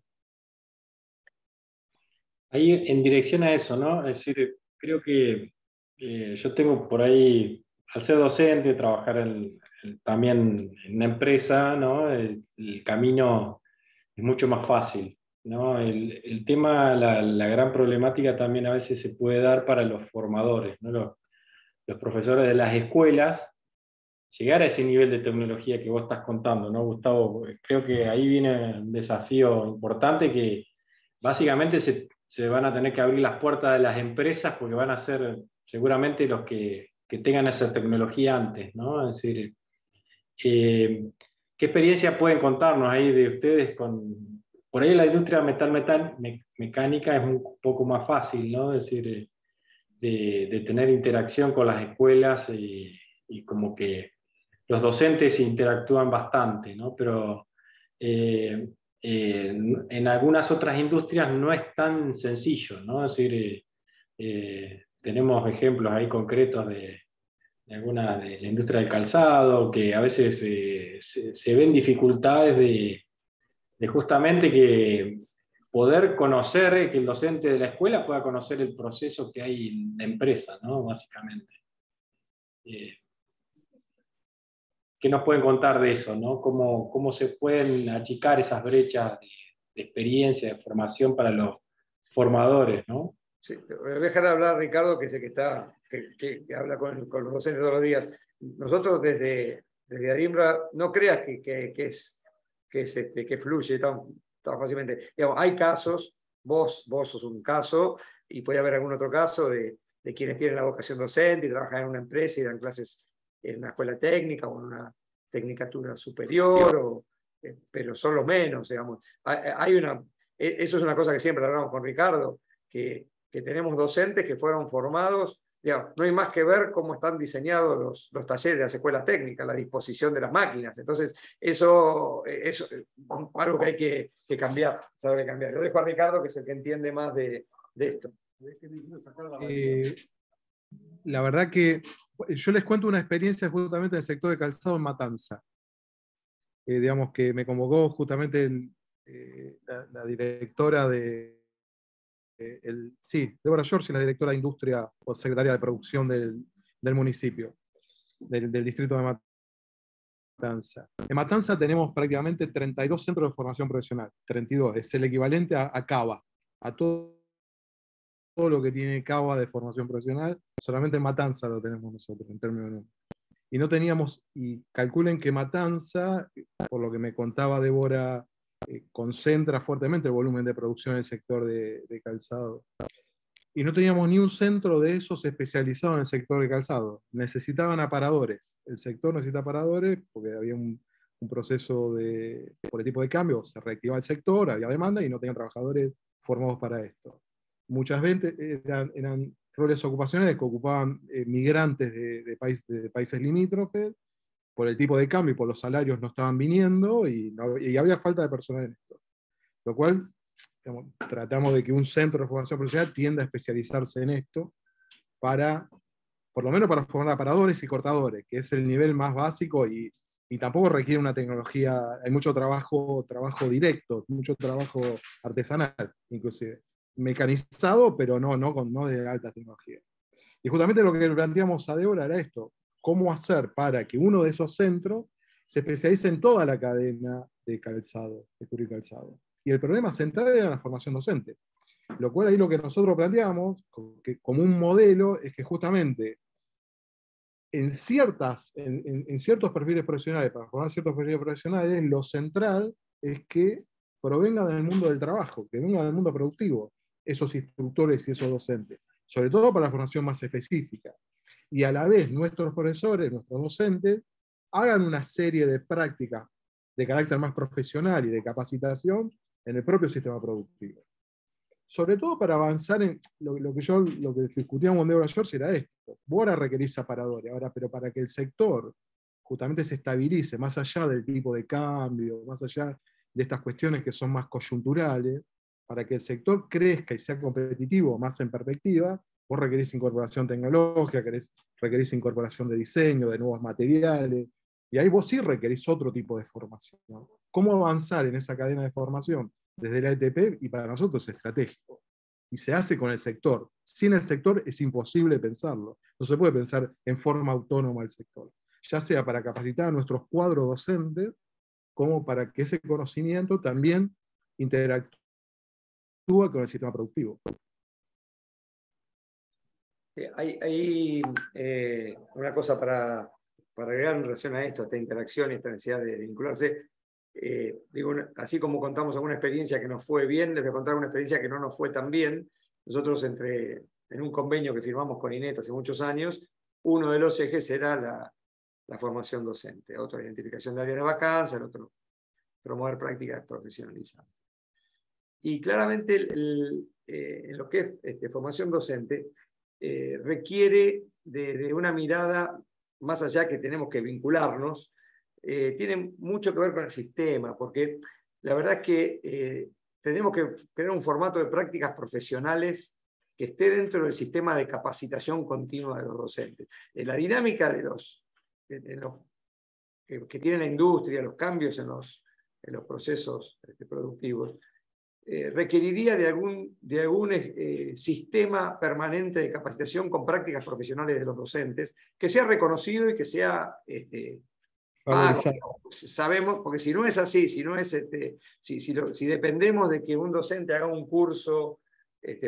S4: Ahí en dirección a eso, ¿no? Es decir, creo que yo tengo por ahí, al ser docente, trabajar también en una empresa, ¿no? El camino es mucho más fácil, ¿no? El tema, la gran problemática también a veces se puede dar para los formadores, ¿no? Los profesores de las escuelas, llegar a ese nivel de tecnología que vos estás contando, ¿no, Gustavo? Creo que ahí viene un desafío importante que básicamente se van a tener que abrir las puertas de las empresas porque van a ser seguramente los que tengan esa tecnología antes, ¿no? Es decir, ¿qué experiencia pueden contarnos ahí de ustedes por ahí la industria mecánica es un poco más fácil, ¿no? Es decir, de tener interacción con las escuelas y como que los docentes interactúan bastante, ¿no? Pero en algunas otras industrias no es tan sencillo, ¿no? Es decir, tenemos ejemplos ahí concretos de alguna de la industria del calzado, que a veces se ven dificultades de justamente que poder conocer, que el docente de la escuela pueda conocer el proceso que hay en la empresa, ¿no? Básicamente. ¿Qué nos pueden contar de eso, ¿no? ¿Cómo se pueden achicar esas brechas de experiencia, de formación para los formadores, ¿no?
S2: Sí, voy a dejar de hablar Ricardo, que sé que habla con los docentes todos los días. Nosotros desde Adimbra, no creas que fluye tan fácilmente. Digamos, hay casos, vos sos un caso, y puede haber algún otro caso de quienes tienen la vocación docente y trabajan en una empresa y dan clases en una escuela técnica o en una tecnicatura superior, pero son los menos, digamos. Eso es una cosa que siempre hablamos con Ricardo, que tenemos docentes que fueron formados, digamos, no hay más que ver cómo están diseñados los talleres de las escuelas técnicas, la disposición de las máquinas. Entonces, eso es algo que hay que cambiar. Sabe que cambiar. Lo dejo a Ricardo, que es el que entiende más de esto.
S3: La verdad que yo les cuento una experiencia justamente en el sector de calzado en Matanza. Digamos que me convocó justamente la directora Débora Giorgi, la directora de Industria o secretaria de Producción del municipio, del distrito de Matanza. En Matanza tenemos prácticamente 32 centros de formación profesional, 32, es el equivalente a CABA, a todo lo que tiene CABA de formación profesional, solamente en Matanza lo tenemos nosotros, en términos de número. Y no teníamos, y calculen que Matanza, por lo que me contaba Débora, concentra fuertemente el volumen de producción en el sector de calzado. Y no teníamos ni un centro de esos especializado en el sector de calzado. Necesitaban aparadores. El sector necesita aparadores porque había un proceso por el tipo de cambio, se reactivaba el sector, había demanda y no tenían trabajadores formados para esto. Muchas veces eran roles ocupacionales que ocupaban migrantes de países limítrofes, por el tipo de cambio y por los salarios no estaban viniendo y había falta de personal en esto. Lo cual, digamos, tratamos de que un centro de formación profesional tienda a especializarse en esto por lo menos para formar aparadores y cortadores, que es el nivel más básico y tampoco requiere una tecnología, hay mucho trabajo directo, mucho trabajo artesanal, inclusive. Mecanizado, pero no de alta tecnología. Y justamente lo que planteamos a Débora era esto, cómo hacer para que uno de esos centros se especialice en toda la cadena de calzado, de cuero y calzado. Y el problema central era la formación docente. Lo cual ahí lo que nosotros planteamos, como un modelo, es que justamente en ciertos perfiles profesionales, para formar ciertos perfiles profesionales, lo central es que provengan del mundo del trabajo, que vengan del mundo productivo, esos instructores y esos docentes, sobre todo para la formación más específica. Y a la vez nuestros profesores, nuestros docentes, hagan una serie de prácticas de carácter más profesional y de capacitación en el propio sistema productivo. Sobre todo para avanzar en lo que discutíamos con Deborah George era esto. Vos ahora requerís aparadores, ahora, pero para que el sector justamente se estabilice, más allá del tipo de cambio, más allá de estas cuestiones que son más coyunturales, para que el sector crezca y sea competitivo más en perspectiva, vos requerís incorporación tecnológica, requerís incorporación de diseño, de nuevos materiales, y ahí vos sí requerís otro tipo de formación. ¿Cómo avanzar en esa cadena de formación? Desde la ETP, y para nosotros es estratégico. Y se hace con el sector. Sin el sector es imposible pensarlo. No se puede pensar en forma autónoma el sector. Ya sea para capacitar a nuestros cuadros docentes, como para que ese conocimiento también interactúe con el sistema productivo.
S2: Hay una cosa para agregar en relación a esto, a esta interacción y esta necesidad de vincularse. Digo, así como contamos alguna experiencia que nos fue bien, les voy a contar una experiencia que no nos fue tan bien. Nosotros en un convenio que firmamos con INET hace muchos años, uno de los ejes era la formación docente, otro identificación de áreas de vacancia, el otro promover prácticas profesionalizantes. Y claramente en lo que es formación docente requiere de una mirada más allá, que tenemos que vincularnos, tiene mucho que ver con el sistema, porque la verdad es que tenemos que tener un formato de prácticas profesionales que esté dentro del sistema de capacitación continua de los docentes. La dinámica de los que tiene la industria, los cambios en los procesos productivos, requeriría de algún sistema permanente de capacitación con prácticas profesionales de los docentes, que sea reconocido y que sea pago. Sabemos, porque si no es así, si no es si dependemos de que un docente haga un curso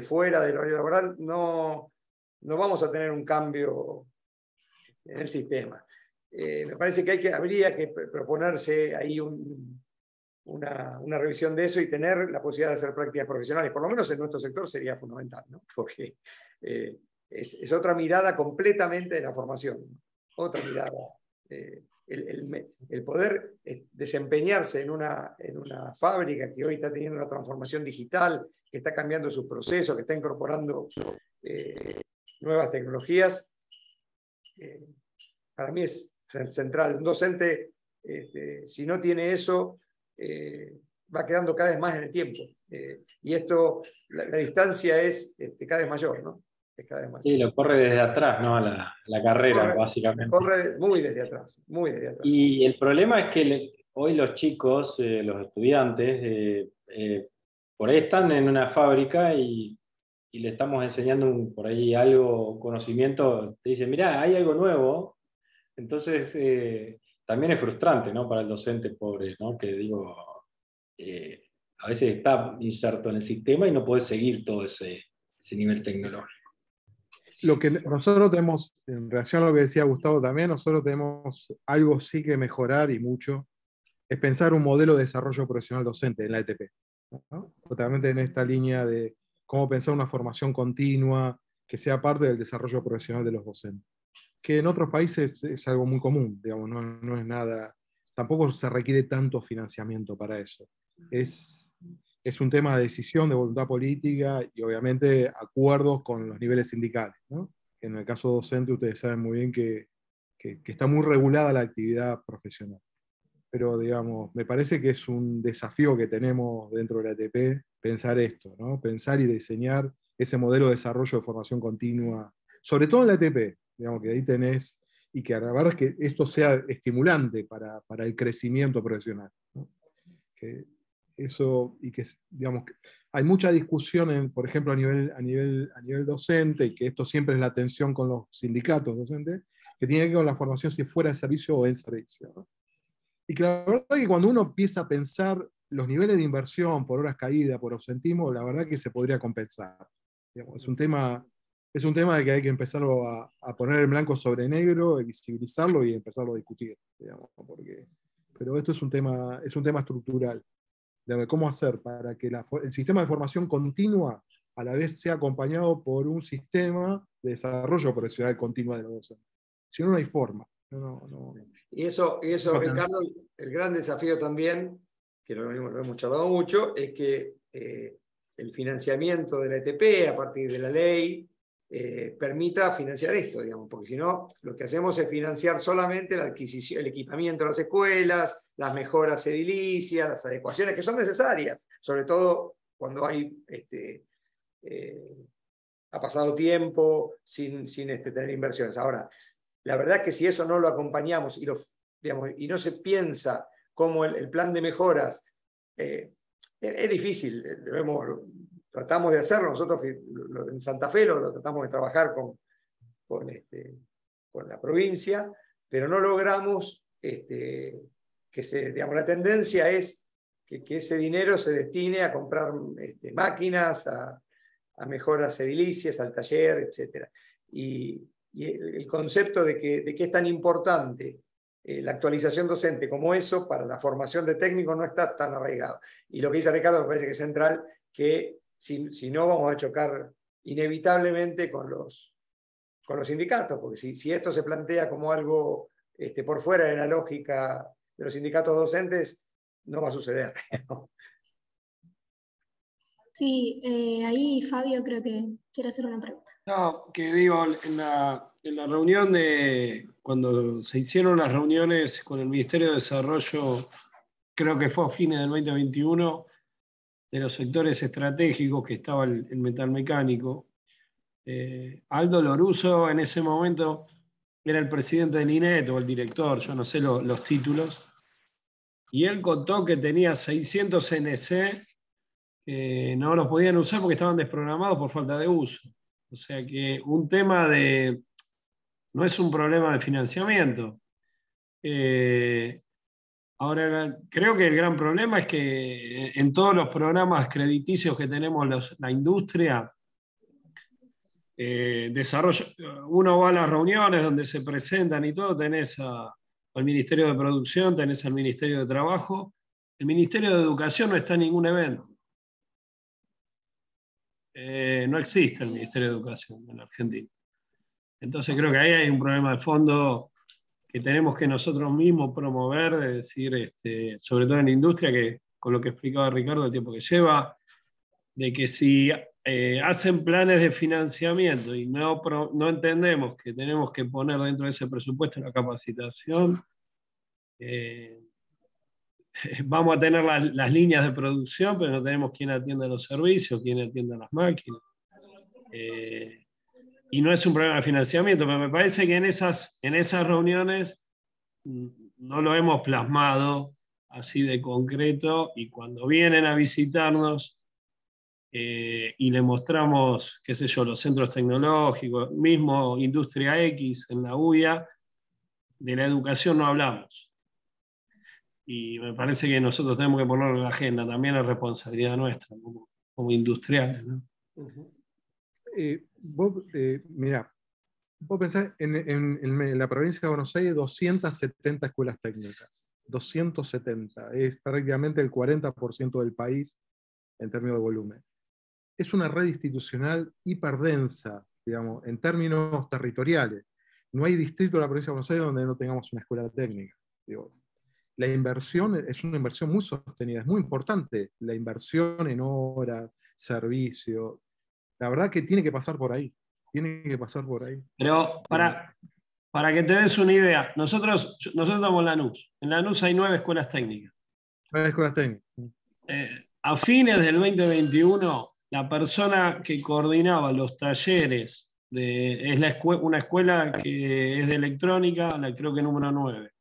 S2: fuera del horario laboral, no vamos a tener un cambio en el sistema. Me parece que habría que proponerse ahí una revisión de eso y tener la posibilidad de hacer prácticas profesionales, por lo menos en nuestro sector sería fundamental, ¿no? Porque es otra mirada completamente de la formación, otra mirada. El poder desempeñarse en una fábrica que hoy está teniendo una transformación digital, que está cambiando sus procesos, que está incorporando nuevas tecnologías, para mí es central. Un docente, si no tiene eso, va quedando cada vez más en el tiempo. Y esto, la distancia es cada vez mayor, ¿no? Es cada vez mayor.
S4: Sí, lo corre desde atrás, ¿no? La carrera, básicamente.
S2: Corre muy desde atrás, muy desde atrás.
S4: Y el problema es que hoy los chicos, los estudiantes, por ahí están en una fábrica y le estamos enseñando por ahí algo, conocimiento, te dicen, mirá, hay algo nuevo. Entonces, también es frustrante, ¿no? Para el docente pobre, ¿no? Que digo, a veces está inserto en el sistema y no puede seguir todo ese nivel tecnológico.
S3: Lo que nosotros tenemos, en relación a lo que decía Gustavo también, nosotros tenemos algo sí que mejorar y mucho, es pensar un modelo de desarrollo profesional docente en la ETP, ¿no? Totalmente en esta línea de cómo pensar una formación continua que sea parte del desarrollo profesional de los docentes. Que en otros países es algo muy común, digamos, no es nada, tampoco se requiere tanto financiamiento para eso. Es un tema de decisión, de voluntad política y obviamente acuerdos con los niveles sindicales, ¿no? En el caso docente ustedes saben muy bien que está muy regulada la actividad profesional. Pero digamos, me parece que es un desafío que tenemos dentro de la ATP pensar esto, ¿no? Pensar y diseñar ese modelo de desarrollo de formación continua, sobre todo en la ATP, digamos, que ahí tenés, y que la verdad es que esto sea estimulante para el crecimiento profesional, ¿no? Que eso, y que, digamos, hay mucha discusión, por ejemplo, a nivel docente, y que esto siempre es la tensión con los sindicatos docentes, que tiene que ver con la formación si fuera de servicio o en servicio, ¿no? Y que la verdad es que cuando uno empieza a pensar los niveles de inversión por horas caídas, por ausentismo, la verdad que se podría compensar. Digamos, es un tema de que hay que empezarlo a poner en blanco sobre negro, visibilizarlo y empezarlo a discutir. Digamos, pero esto es un tema estructural, de cómo hacer para que el sistema de formación continua a la vez sea acompañado por un sistema de desarrollo profesional continuo de los docentes. Si no, no hay forma.
S2: Y eso Ricardo, el gran desafío también, que lo hemos charlado mucho, es que el financiamiento de la ETP a partir de la ley permita financiar esto, digamos, porque si no, lo que hacemos es financiar solamente la adquisición, el equipamiento de las escuelas, las mejoras edilicias, las adecuaciones que son necesarias, sobre todo cuando hay ha pasado tiempo sin tener inversiones. Ahora, la verdad es que si eso no lo acompañamos y no se piensa como el plan de mejoras, es difícil. Tratamos de hacerlo, nosotros en Santa Fe lo tratamos de trabajar con la provincia, pero no logramos la tendencia es que ese dinero se destine a comprar máquinas, a mejoras edilicias, al taller, etc. Y el concepto de que es tan importante la actualización docente como eso para la formación de técnicos no está tan arraigado. Y lo que dice Ricardo me parece que es central, que si no vamos a chocar inevitablemente con los sindicatos, porque si esto se plantea como algo por fuera de la lógica de los sindicatos docentes, no va a suceder.
S1: Sí, ahí Fabio creo que quiere hacer una pregunta.
S5: No, que digo, en la reunión cuando se hicieron las reuniones con el Ministerio de Desarrollo, creo que fue a fines del 2021, de los sectores estratégicos que estaba el metalmecánico, Aldo Loruso en ese momento era el presidente del INET o el director, yo no sé los títulos, y él contó que tenía 600 CNC que no los podían usar porque estaban desprogramados por falta de uso. O sea que un tema no es un problema de financiamiento. Ahora, creo que el gran problema es que en todos los programas crediticios que tenemos la industria, desarrollo, uno va a las reuniones donde se presentan y todo, tenés al Ministerio de Producción, tenés al Ministerio de Trabajo, el Ministerio de Educación no está en ningún evento. No existe el Ministerio de Educación en Argentina. Entonces creo que ahí hay un problema de fondo que tenemos que nosotros mismos promover, de decir, sobre todo en la industria, que con lo que explicaba Ricardo, el tiempo que lleva, de que si hacen planes de financiamiento y no entendemos que tenemos que poner dentro de ese presupuesto la capacitación, vamos a tener las líneas de producción, pero no tenemos quién atienda los servicios, quién atienda las máquinas. Y no es un problema de financiamiento, pero me parece que en esas reuniones no lo hemos plasmado así de concreto, y cuando vienen a visitarnos y le mostramos, qué sé yo, los centros tecnológicos, mismo Industria X en la UIA, de la educación no hablamos. Y me parece que nosotros tenemos que ponerlo en la agenda, también es responsabilidad nuestra como industriales, ¿no?
S3: Mirá, vos pensás en la provincia de Buenos Aires 270 escuelas técnicas, 270, es prácticamente el 40% del país en términos de volumen. Es una red institucional hiperdensa, digamos, en términos territoriales. No hay distrito de la provincia de Buenos Aires donde no tengamos una escuela técnica. Digo, la inversión es una inversión muy sostenida, es muy importante la inversión en horas, servicio. La verdad que tiene que pasar por ahí. Tiene que pasar por ahí.
S5: Pero para que te des una idea, nosotros estamos en Lanús. En Lanús hay 9 escuelas técnicas.
S3: 9 escuelas técnicas.
S5: A fines del 2021, la persona que coordinaba los talleres, una escuela que es de electrónica, creo que número 9.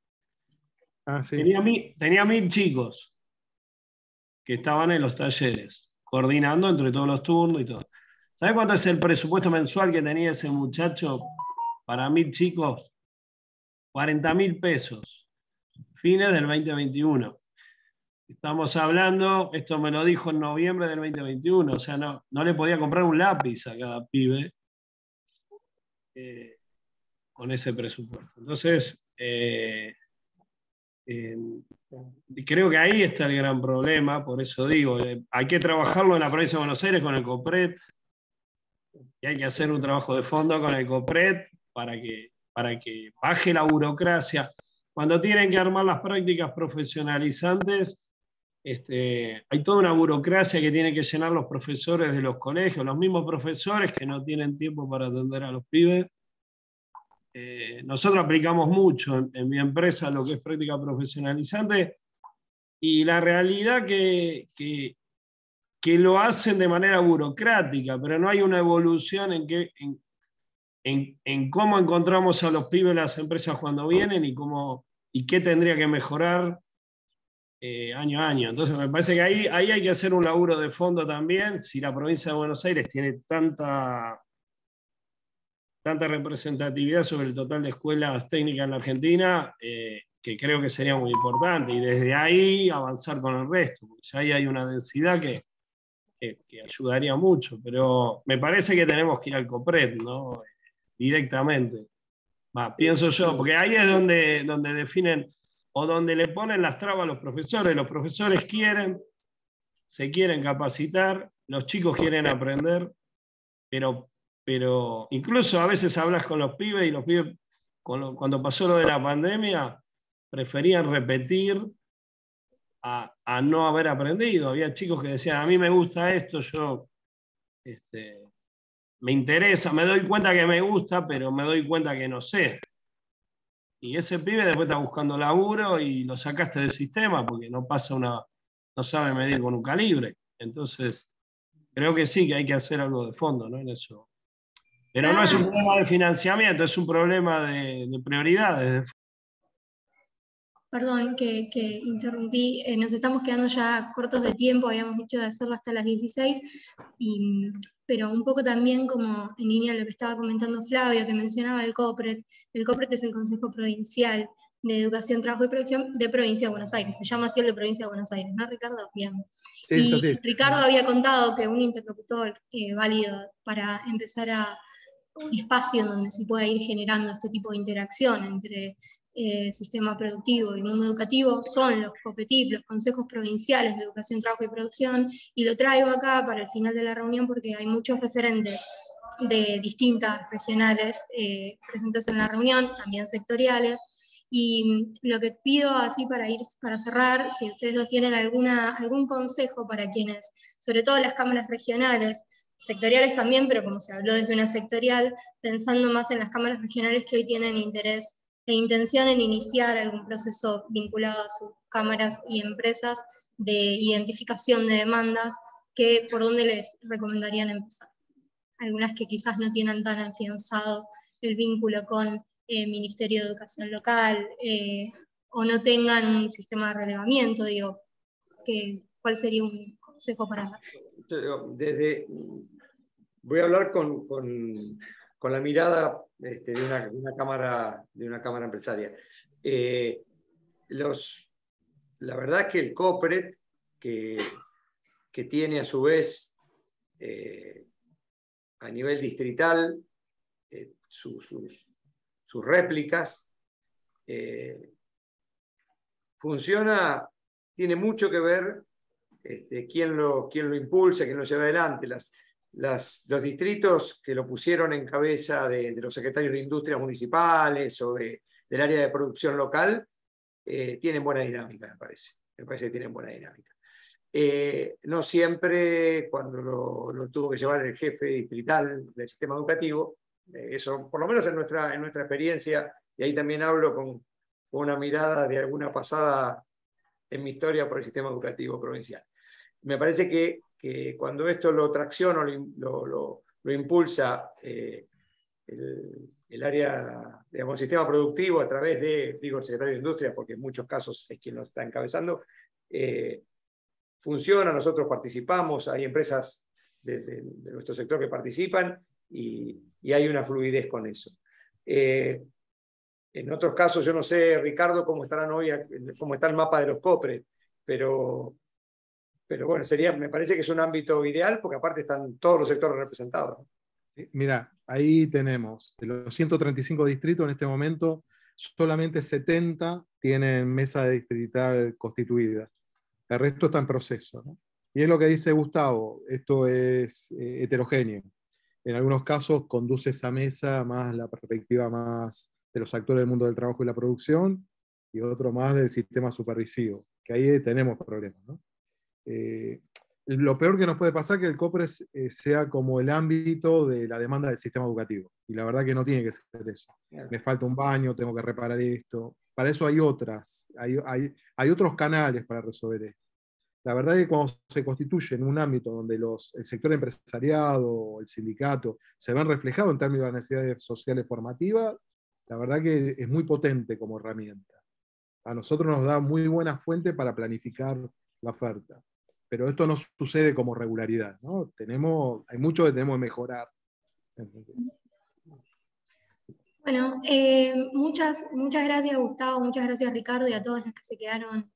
S3: Ah, sí.
S5: Tenía 1000 chicos que estaban en los talleres, coordinando entre todos los turnos y todo. ¿Sabes cuánto es el presupuesto mensual que tenía ese muchacho para 1000 chicos? 40.000 pesos. Fines del 2021. Estamos hablando, esto me lo dijo en noviembre del 2021, o sea, no le podía comprar un lápiz a cada pibe con ese presupuesto. Entonces, creo que ahí está el gran problema, por eso digo, hay que trabajarlo en la provincia de Buenos Aires con el COPRED, y hay que hacer un trabajo de fondo con el COPRED para que para que baje la burocracia. Cuando tienen que armar las prácticas profesionalizantes, hay toda una burocracia que tienen que llenar los profesores de los colegios, los mismos profesores que no tienen tiempo para atender a los pibes. Nosotros aplicamos mucho en mi empresa lo que es práctica profesionalizante, y la realidad que lo hacen de manera burocrática, pero no hay una evolución en cómo encontramos a los pibes las empresas cuando vienen y qué tendría que mejorar año a año. Entonces me parece que ahí hay que hacer un laburo de fondo también. Si la provincia de Buenos Aires tiene tanta representatividad sobre el total de escuelas técnicas en la Argentina, que creo que sería muy importante, y desde ahí avanzar con el resto, porque ya ahí hay una densidad que ayudaría mucho, pero me parece que tenemos que ir al COPRED, ¿no? Directamente. Pienso yo, porque ahí es donde definen o donde le ponen las trabas a los profesores. Los profesores se quieren capacitar, los chicos quieren aprender, pero incluso a veces hablas con los pibes y los pibes, cuando pasó lo de la pandemia, preferían repetir a no haber aprendido. Había chicos que decían, a mí me gusta esto, yo me interesa, me doy cuenta que me gusta, pero me doy cuenta que no sé. Y ese pibe después está buscando laburo y lo sacaste del sistema porque no sabe medir con un calibre. Entonces, creo que sí, que hay que hacer algo de fondo, ¿no? En eso. Pero no es un problema de financiamiento, es un problema de prioridades.
S1: Perdón que interrumpí, nos estamos quedando ya cortos de tiempo, habíamos dicho de hacerlo hasta las 16, pero un poco también como en línea de lo que estaba comentando Flavio, que mencionaba el COPRED. El COPRED es el Consejo Provincial de Educación, Trabajo y Producción de Provincia de Buenos Aires, se llama así el de Provincia de Buenos Aires, ¿no, Ricardo? Bien.
S3: Sí,
S1: y
S3: sí.
S1: Ricardo había contado que un interlocutor válido para empezar un espacio en donde se pueda ir generando este tipo de interacción entre sistema productivo y mundo educativo son los COPETIP, los Consejos Provinciales de Educación, Trabajo y Producción, y lo traigo acá para el final de la reunión porque hay muchos referentes de distintas regionales presentes en la reunión, también sectoriales, y lo que pido así para cerrar, si ustedes dos tienen algún consejo para quienes, sobre todo las cámaras regionales, sectoriales también, pero como se habló desde una sectorial, pensando más en las cámaras regionales que hoy tienen interés e intención en iniciar algún proceso vinculado a sus cámaras y empresas de identificación de demandas, ¿por dónde les recomendarían empezar? Algunas que quizás no tienen tan afianzado el vínculo con el Ministerio de Educación local, o no tengan un sistema de relevamiento, digo, ¿cuál sería un consejo para dar?
S2: Voy a hablar con la mirada de una cámara empresaria. La verdad es que el COPRED, que tiene a su vez a nivel distrital sus réplicas, funciona, tiene mucho que ver quién lo impulsa, quién lo lleva adelante. Los distritos que lo pusieron en cabeza de los secretarios de industrias municipales o del área de producción local tienen buena dinámica, me parece. Me parece que tienen buena dinámica. No siempre, cuando lo tuvo que llevar el jefe distrital del sistema educativo, eso, por lo menos en nuestra experiencia, y ahí también hablo con una mirada de alguna pasada en mi historia por el sistema educativo provincial. Me parece que cuando esto lo tracciona, lo impulsa el área, digamos, el sistema productivo a través de, el secretario de Industria, porque en muchos casos es quien lo está encabezando, funciona, nosotros participamos, hay empresas de nuestro sector que participan y hay una fluidez con eso. En otros casos, yo no sé, Ricardo, cómo estarán hoy, cómo está el mapa de los COPRED, pero bueno, me parece que es un ámbito ideal porque aparte están todos los sectores representados.
S3: Sí, mira, ahí tenemos, de los 135 distritos en este momento, solamente 70 tienen mesa distrital constituida. El resto está en proceso, ¿no? Y es lo que dice Gustavo, esto es heterogéneo. En algunos casos conduce esa mesa más la perspectiva más de los actores del mundo del trabajo y la producción, y otro más del sistema supervisivo, que ahí tenemos problemas, ¿no? Lo peor que nos puede pasar es que el COPRES sea como el ámbito de la demanda del sistema educativo, y la verdad que no tiene que ser eso. Me falta un baño, tengo que reparar esto. Para eso hay otros canales para resolver esto. La verdad es que cuando se constituye en un ámbito donde el sector empresariado, el sindicato, se ven reflejados en términos de las necesidades sociales formativas, la verdad que es muy potente como herramienta. A nosotros nos da muy buena fuente para planificar la oferta. Pero esto no sucede como regularidad, ¿no? Hay mucho que tenemos que mejorar.
S1: Bueno, muchas gracias, Gustavo, muchas gracias, Ricardo, y a todos los que se quedaron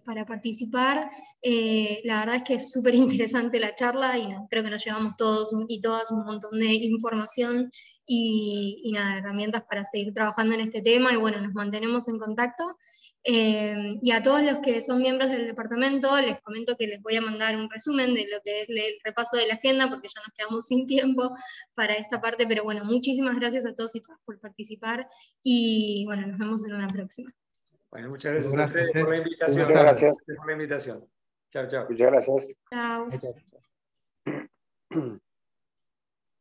S1: para participar. La verdad es que es súper interesante la charla y creo que nos llevamos todos y todas un montón de información y nada, herramientas para seguir trabajando en este tema, y bueno, nos mantenemos en contacto. Y a todos los que son miembros del departamento les comento que les voy a mandar un resumen de lo que es el repaso de la agenda, porque ya nos quedamos sin tiempo para esta parte, pero bueno, muchísimas gracias a todos y todas por participar, y bueno, nos vemos en una próxima.
S2: Bueno, muchas gracias a ustedes por la invitación.
S5: Muchas gracias.
S2: Por la invitación. Chao, chao.
S5: Muchas gracias.
S1: Chao.
S3: Chao.